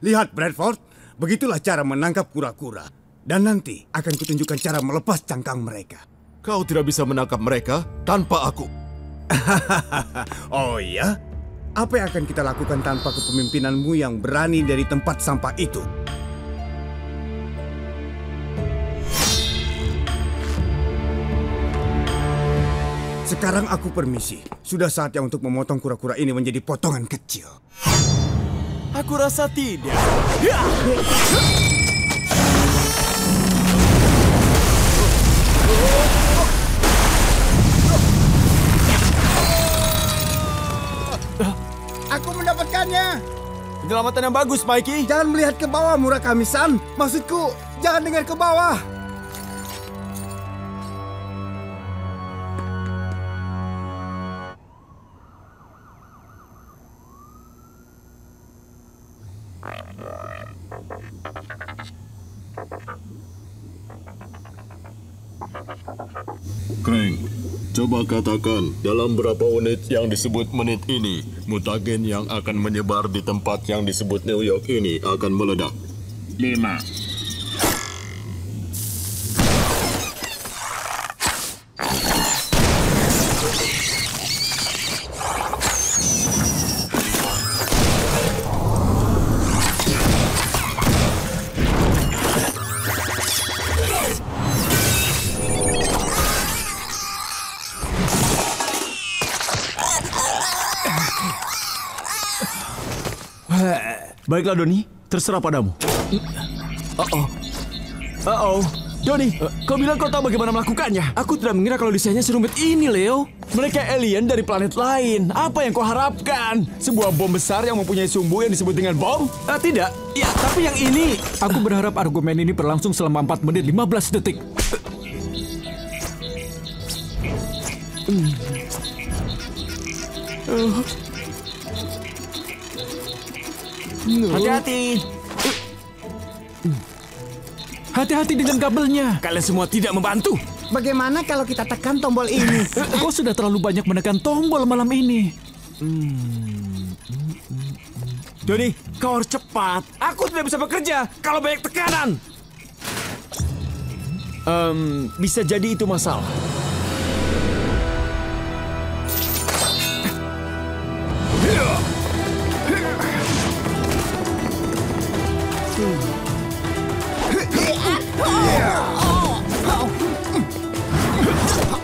Speaker 2: Lihat, Bradford. Begitulah cara menangkap kura-kura. Dan nanti akan kutunjukkan cara melepas cangkang mereka.
Speaker 1: Kau tidak bisa menangkap mereka tanpa aku.
Speaker 2: Oh ya? Apa yang akan kita lakukan tanpa kepemimpinanmu yang berani dari tempat sampah itu? Sekarang aku permisi. Sudah saatnya untuk memotong kura-kura ini menjadi potongan kecil.
Speaker 12: Aku rasa tidak.
Speaker 2: Aku mendapatkannya.
Speaker 12: Penyelamatan yang bagus, Mikey.
Speaker 2: Jangan melihat ke bawah, Murakami-san. Maksudku, jangan dengar ke bawah.
Speaker 1: Krang, coba katakan dalam berapa unit yang disebut menit ini, mutagen yang akan menyebar di tempat yang disebut New York ini akan meledak.
Speaker 5: 5.
Speaker 12: Baiklah, Doni. Terserah padamu. Doni, kau bilang kau tahu bagaimana melakukannya. Aku tidak mengira kalau desainnya serumit ini, Leo. Mereka alien dari planet lain. Apa yang kau harapkan? Sebuah bom besar yang mempunyai sumbu yang disebut dengan bom? Tidak. Ya, tapi yang ini...
Speaker 4: Aku berharap argumen ini berlangsung selama 4 menit 15 detik.
Speaker 12: Hati-hati.
Speaker 4: Hati-hati dengan kabelnya.
Speaker 12: Kalian semua tidak membantu.
Speaker 2: Bagaimana kalau kita tekan tombol ini?
Speaker 4: Kau sudah terlalu banyak menekan tombol malam ini.
Speaker 12: Doni, kau harus cepat. Aku tidak bisa bekerja kalau banyak tekanan. Bisa jadi itu masalah.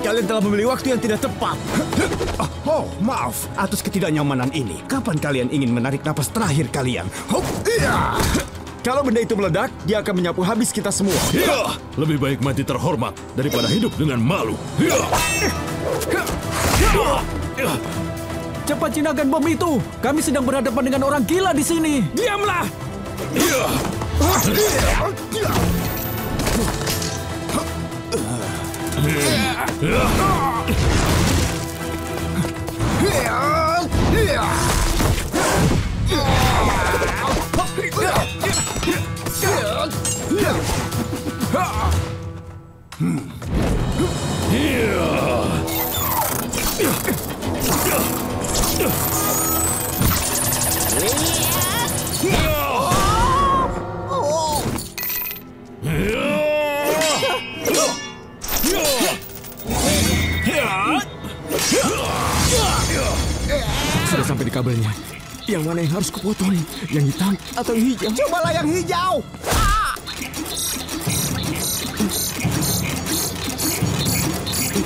Speaker 12: Kalian telah memilih waktu yang tidak tepat.
Speaker 5: Oh, maaf atas ketidaknyamanan ini. Kapan kalian ingin menarik napas terakhir kalian?
Speaker 12: Kalau benda itu meledak, dia akan menyapu habis kita semua.
Speaker 1: Lebih baik mati terhormat daripada hidup dengan malu.
Speaker 4: Cepat jinakan bom itu. Kami sedang berhadapan dengan orang gila di sini.
Speaker 12: Diamlah.
Speaker 4: Sudah sampai di kabelnya.
Speaker 12: Yang mana yang harus kupotong? Yang hitam atau yang hijau?
Speaker 2: Cobalah yang hijau.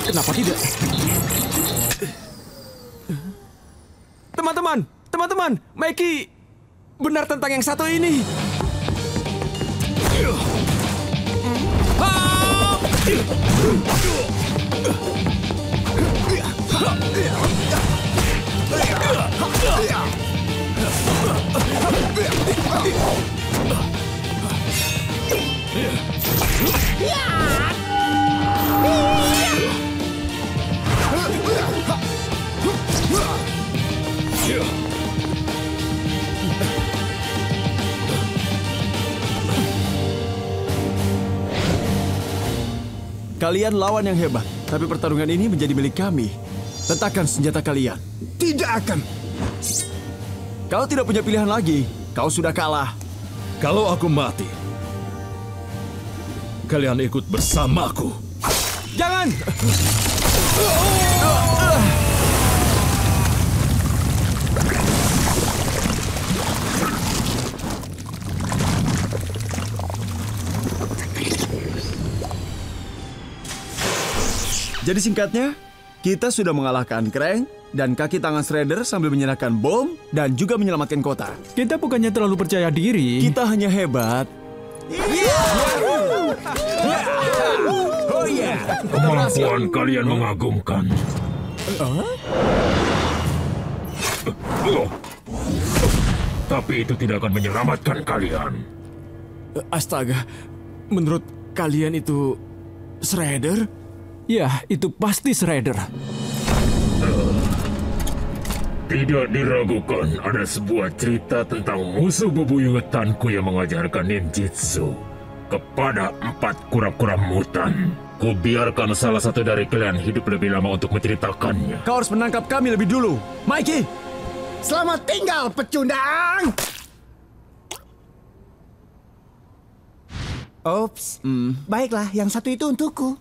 Speaker 12: Kenapa tidak? Teman-teman, Mikey benar tentang yang satu ini. Kalian lawan yang hebat, tapi pertarungan ini menjadi milik kami. Letakkan senjata kalian.
Speaker 5: Tidak akan.
Speaker 12: Kau tidak punya pilihan lagi. Kau sudah kalah.
Speaker 1: Kalau aku mati, kalian ikut bersamaku.
Speaker 12: Jangan! Jadi singkatnya, kita sudah mengalahkan Krang dan kaki tangan Shredder sambil menyerahkan bom dan juga menyelamatkan kota.
Speaker 4: Kita bukannya terlalu percaya diri.
Speaker 12: Kita hanya hebat.
Speaker 5: Oh iya. Kemampuan kalian mengagumkan. Tapi itu tidak akan menyelamatkan kalian.
Speaker 12: Astaga, menurut kalian itu Shredder?
Speaker 4: Ya, itu pasti Shredder.
Speaker 5: Tidak diragukan, ada sebuah cerita tentang musuh bebuyutanku yang mengajarkan ninjutsu kepada 4 kura-kura mutan. Kubiarkan salah satu dari kalian hidup lebih lama untuk menceritakannya.
Speaker 12: Kau harus menangkap kami lebih dulu, Mikey.
Speaker 2: Selamat tinggal, pecundang! Ops, baiklah, yang satu itu untukku.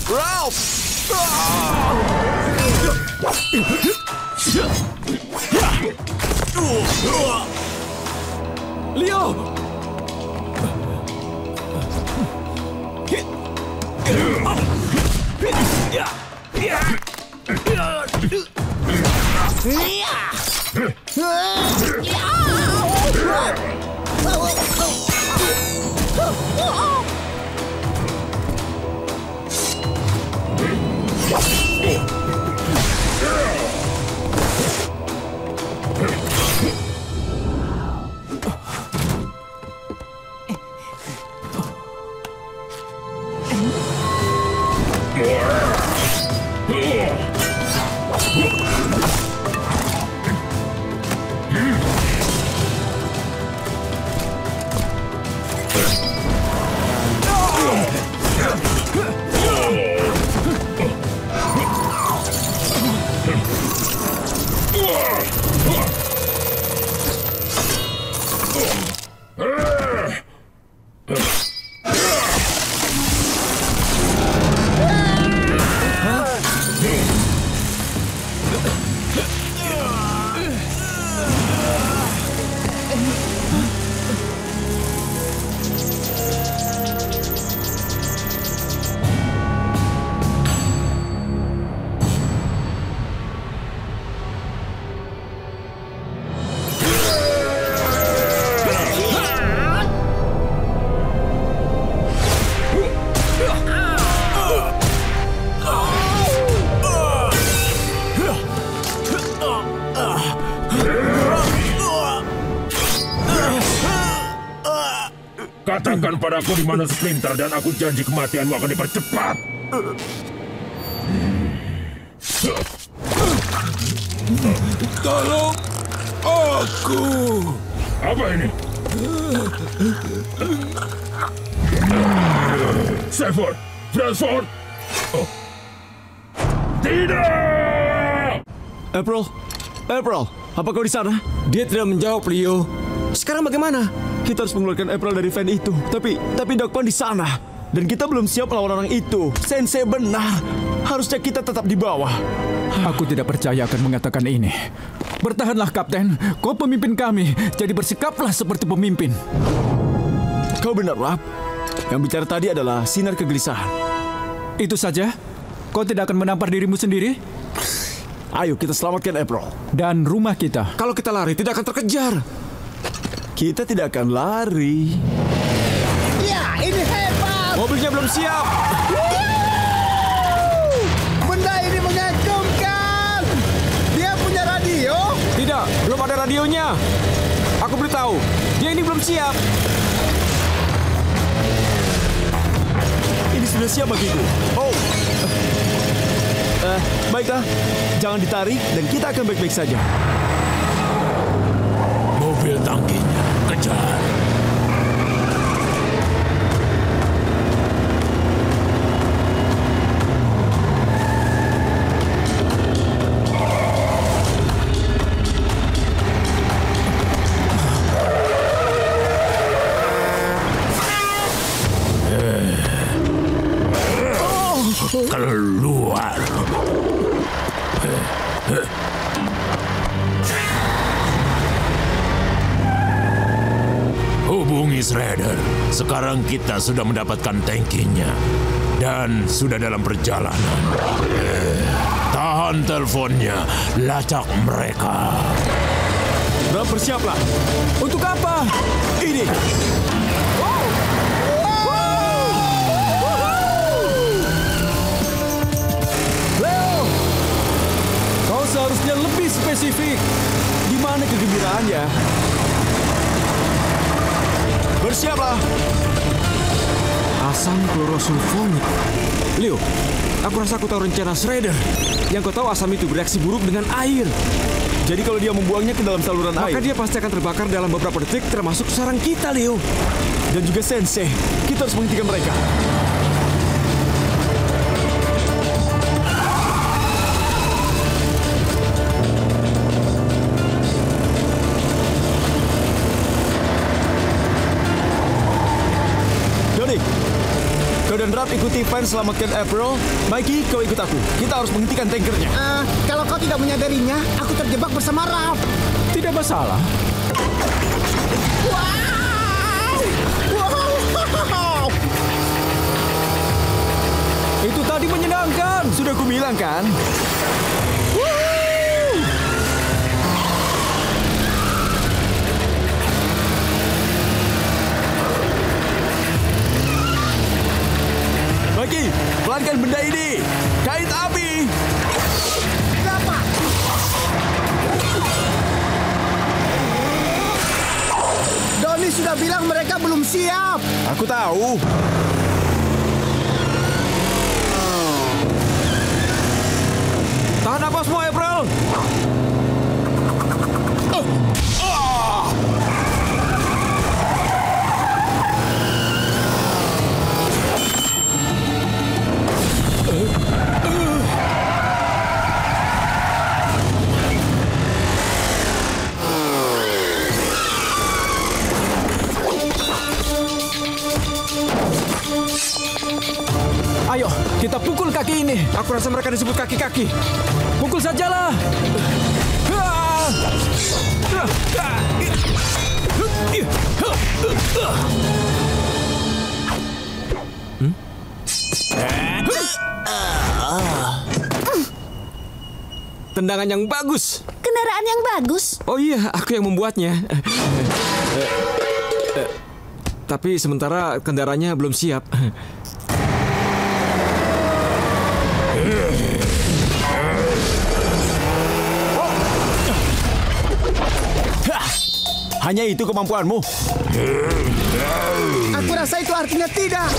Speaker 12: Ralph! Leo!
Speaker 5: Katakan padaku di mana Splinter dan aku janji kematianmu akan dipercepat.
Speaker 10: Tolong aku.
Speaker 5: Apa ini? Sephard! Transform! Oh. Tidak!
Speaker 12: April, apa kau di sana? Dia tidak menjawab, Leo. Sekarang bagaimana? Kita harus mengeluarkan April dari van itu. Tapi Dokpan di sana. Dan kita belum siap melawan orang itu. Sensei benar. Harusnya kita tetap di bawah.
Speaker 4: Aku tidak percaya akan mengatakan ini. Bertahanlah, Kapten. Kau pemimpin kami. Jadi bersikaplah seperti pemimpin.
Speaker 12: Kau benar, Rap. Yang bicara tadi adalah sinar kegelisahan.
Speaker 4: Itu saja? Kau tidak akan menampar dirimu sendiri?
Speaker 12: Ayo kita selamatkan April.
Speaker 4: Dan rumah kita.
Speaker 12: Kalau kita lari tidak akan terkejar. Kita tidak akan lari.
Speaker 2: Ya, ini hebat!
Speaker 12: Mobilnya belum siap.
Speaker 2: Benda ini mengagumkan! Dia punya radio?
Speaker 12: Tidak, belum ada radionya. Aku beritahu, dia ini belum siap. Ini sudah siap bagiku. Oh. Baiklah, jangan ditarik dan kita akan baik-baik saja.
Speaker 5: Mobil tangkinya, kejar. Keluar. begini, Shredder. Sekarang kita sudah mendapatkan tankinya. Dan sudah dalam perjalanan. Tahan teleponnya, lacak mereka.
Speaker 12: Rap, bersiaplah. Untuk apa? Ini.
Speaker 4: Leo, kau seharusnya lebih spesifik.
Speaker 12: Di mana kegembiraannya? Bersiaplah. Asam klorosulfonik. Leo, aku rasa aku tahu rencana Shredder. Yang kau tahu asam itu bereaksi buruk dengan air. Jadi kalau dia membuangnya ke dalam saluran air, maka dia pasti akan terbakar dalam beberapa detik, termasuk sarang kita, Leo. Dan juga Sensei. Kita harus menghentikan mereka. Kau dan Rap ikuti Van selamatkan April. Mikey, kau ikut aku. Kita harus menghentikan tankernya.
Speaker 2: Kalau kau tidak menyadarinya, aku terjebak bersama Rap.
Speaker 4: Tidak masalah.
Speaker 2: Wow!
Speaker 4: Itu tadi menyenangkan.
Speaker 12: Sudah kubilang kan? Mikey, pelankan benda ini. Kait api.
Speaker 2: Kenapa? Donnie sudah bilang mereka belum siap.
Speaker 12: Aku tahu. Tahan napasmu, April.
Speaker 4: Ayo, kita pukul kaki ini.
Speaker 12: Aku rasa mereka disebut kaki-kaki.
Speaker 4: Pukul sajalah.
Speaker 12: Tendangan yang bagus.
Speaker 9: Kendaraan yang bagus.
Speaker 12: Oh iya, aku yang membuatnya. Tapi sementara kendaraannya belum siap. Hanya itu kemampuanmu?
Speaker 2: Aku rasa itu artinya tidak.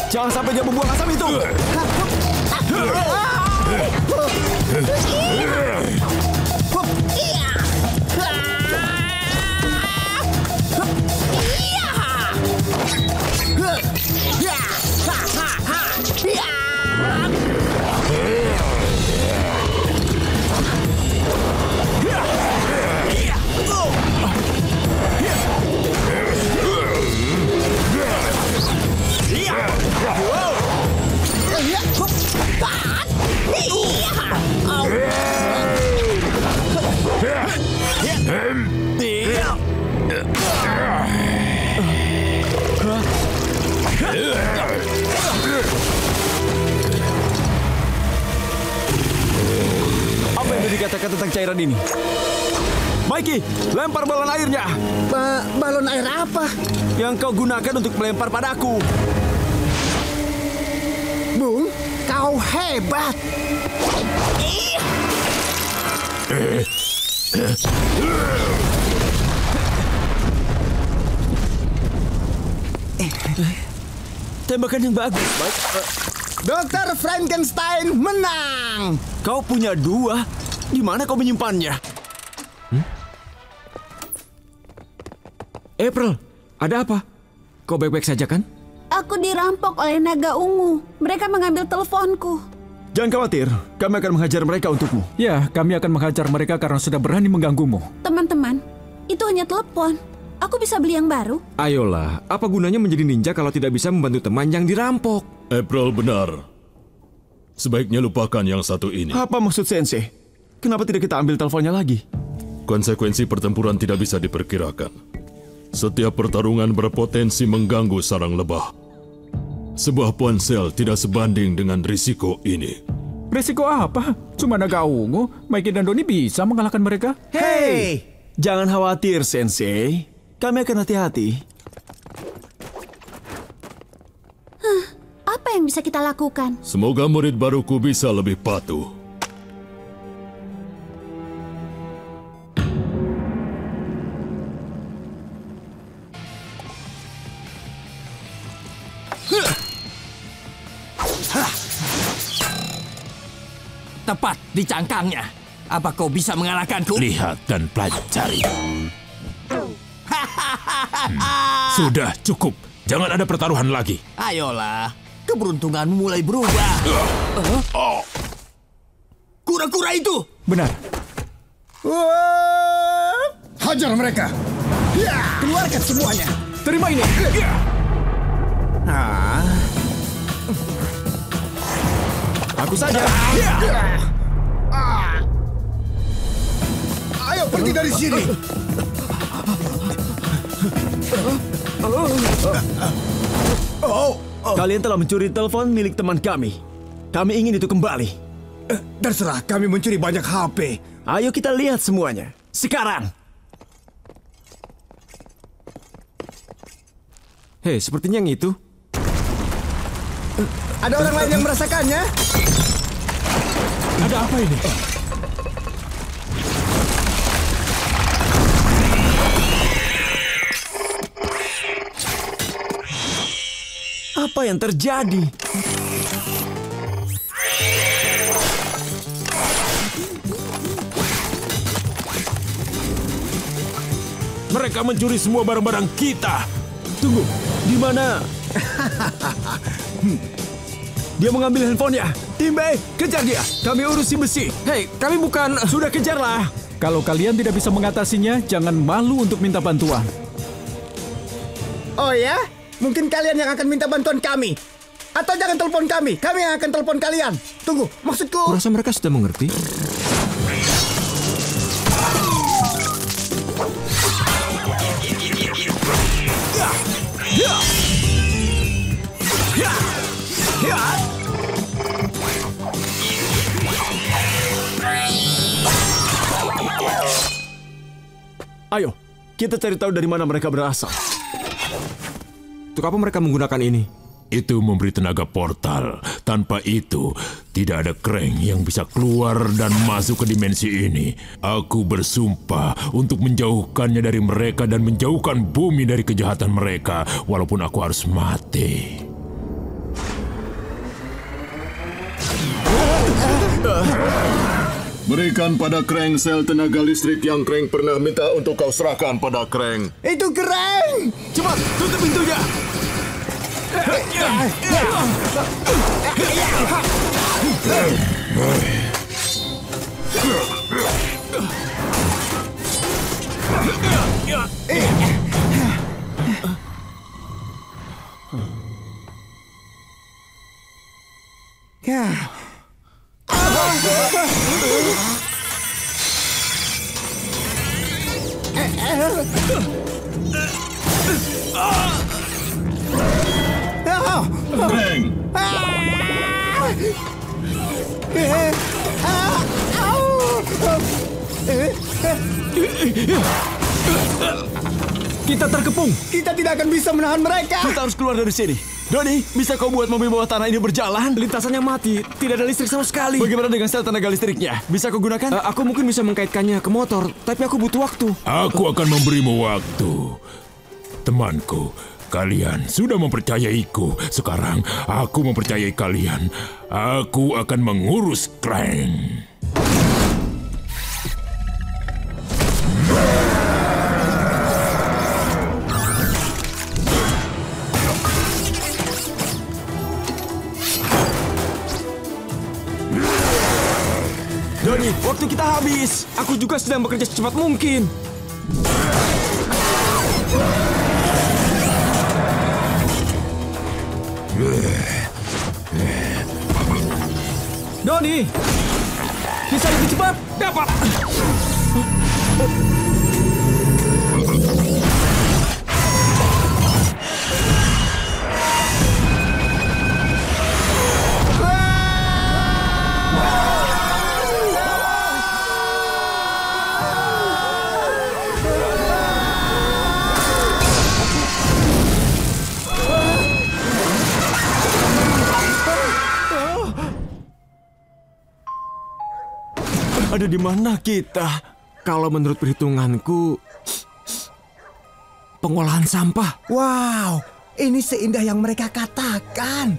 Speaker 12: Jangan sampai dia membuang asam itu. Apa yang dikatakan tentang cairan ini? Mikey, lempar balon airnya.
Speaker 2: Balon air apa?
Speaker 12: Yang kau gunakan untuk melempar padaku.
Speaker 2: Bung, kau hebat.
Speaker 12: Tembakan yang bagus.
Speaker 2: Dr. Frankenstein menang.
Speaker 12: Kau punya 2. Di mana kau menyimpannya?
Speaker 6: April, ada apa? Kau baik-baik saja kan?
Speaker 9: Aku dirampok oleh naga ungu. Mereka mengambil teleponku.
Speaker 12: Jangan khawatir, kami akan menghajar mereka untukmu.
Speaker 4: Ya, kami akan menghajar mereka karena sudah berani mengganggumu.
Speaker 9: Teman-teman, itu hanya telepon. Aku bisa beli yang baru.
Speaker 6: Ayolah, apa gunanya menjadi ninja kalau tidak bisa membantu teman yang dirampok?
Speaker 1: April benar. Sebaiknya lupakan yang satu ini.
Speaker 12: Apa maksud Sensei? Kenapa tidak kita ambil teleponnya lagi?
Speaker 1: Konsekuensi pertempuran tidak bisa diperkirakan. Setiap pertarungan berpotensi mengganggu sarang lebah. Sebuah ponsel tidak sebanding dengan risiko ini.
Speaker 4: Risiko apa? Cuma naga ungu, Mikey dan Doni bisa mengalahkan mereka.
Speaker 12: Hei, jangan khawatir, Sensei. Kami akan hati-hati.
Speaker 9: Apa yang bisa kita lakukan?
Speaker 1: Semoga murid baruku bisa lebih patuh.
Speaker 3: Tepat di cangkangnya. Apa kau bisa mengalahkanku?
Speaker 5: Lihat dan pelajari. Sudah cukup. Jangan ada pertaruhan lagi.
Speaker 3: Ayolah, keberuntunganmu mulai berubah. Kura-kura itu!
Speaker 4: Benar.
Speaker 2: Hajar mereka. Keluarkan semuanya.
Speaker 4: Terima ini.
Speaker 12: Aku saja.
Speaker 2: Ayo pergi dari sini.
Speaker 12: Kalian telah mencuri telepon milik teman kami. Kami ingin itu kembali.
Speaker 2: Terserah, kami mencuri banyak HP.
Speaker 12: Ayo kita lihat semuanya. Sekarang.
Speaker 6: Hei, sepertinya yang itu.
Speaker 2: Ada orang lain yang merasakannya?
Speaker 5: Ada apa ini?
Speaker 12: Apa yang terjadi?
Speaker 5: Mereka mencuri semua barang-barang kita.
Speaker 12: Tunggu, di mana? Dia mengambil handphonenya. Tim B, kejar dia. Kami urus si besi.
Speaker 6: Hei, kami bukan...
Speaker 12: Sudah kejarlah.
Speaker 4: Kalau kalian tidak bisa mengatasinya, jangan malu untuk minta bantuan.
Speaker 2: Oh ya? Mungkin kalian yang akan minta bantuan kami. Atau jangan telepon kami yang akan telepon kalian. Tunggu, maksudku...
Speaker 6: Kurasa mereka sudah mengerti.
Speaker 12: Ayo, kita cari tahu dari mana mereka berasal.
Speaker 6: Untuk apa mereka menggunakan ini?
Speaker 5: Itu memberi tenaga portal. Tanpa itu, tidak ada Krang yang bisa keluar dan masuk ke dimensi ini. Aku bersumpah untuk menjauhkannya dari mereka dan menjauhkan bumi dari kejahatan mereka, walaupun aku harus mati.
Speaker 1: Berikan pada Krang sel tenaga listrik yang Krang pernah minta untuk kau serahkan pada Krang.
Speaker 2: Itu keren!
Speaker 12: Cepat, tutup pintunya!
Speaker 1: Krang!
Speaker 12: Kita terkepung.
Speaker 2: Kita tidak akan bisa menahan mereka.
Speaker 12: Kita harus keluar dari sini. Doni, bisa kau buat mobil bawah tanah ini berjalan? Lintasannya mati, tidak ada listrik sama sekali. Bagaimana dengan sel tenaga listriknya? Bisa kau gunakan?
Speaker 6: Aku mungkin bisa mengkaitkannya ke motor, tapi aku butuh waktu.
Speaker 5: Aku akan memberimu waktu. Temanku, kalian sudah mempercayaiku. Sekarang aku mempercayai kalian. Aku akan mengurus Krang.
Speaker 6: Yes, aku juga sedang bekerja secepat mungkin.
Speaker 4: Doni, bisa lebih cepat.
Speaker 6: Dapat. Ada di mana kita? Kalau menurut perhitunganku, pengolahan sampah.
Speaker 2: Wow, ini seindah yang mereka katakan.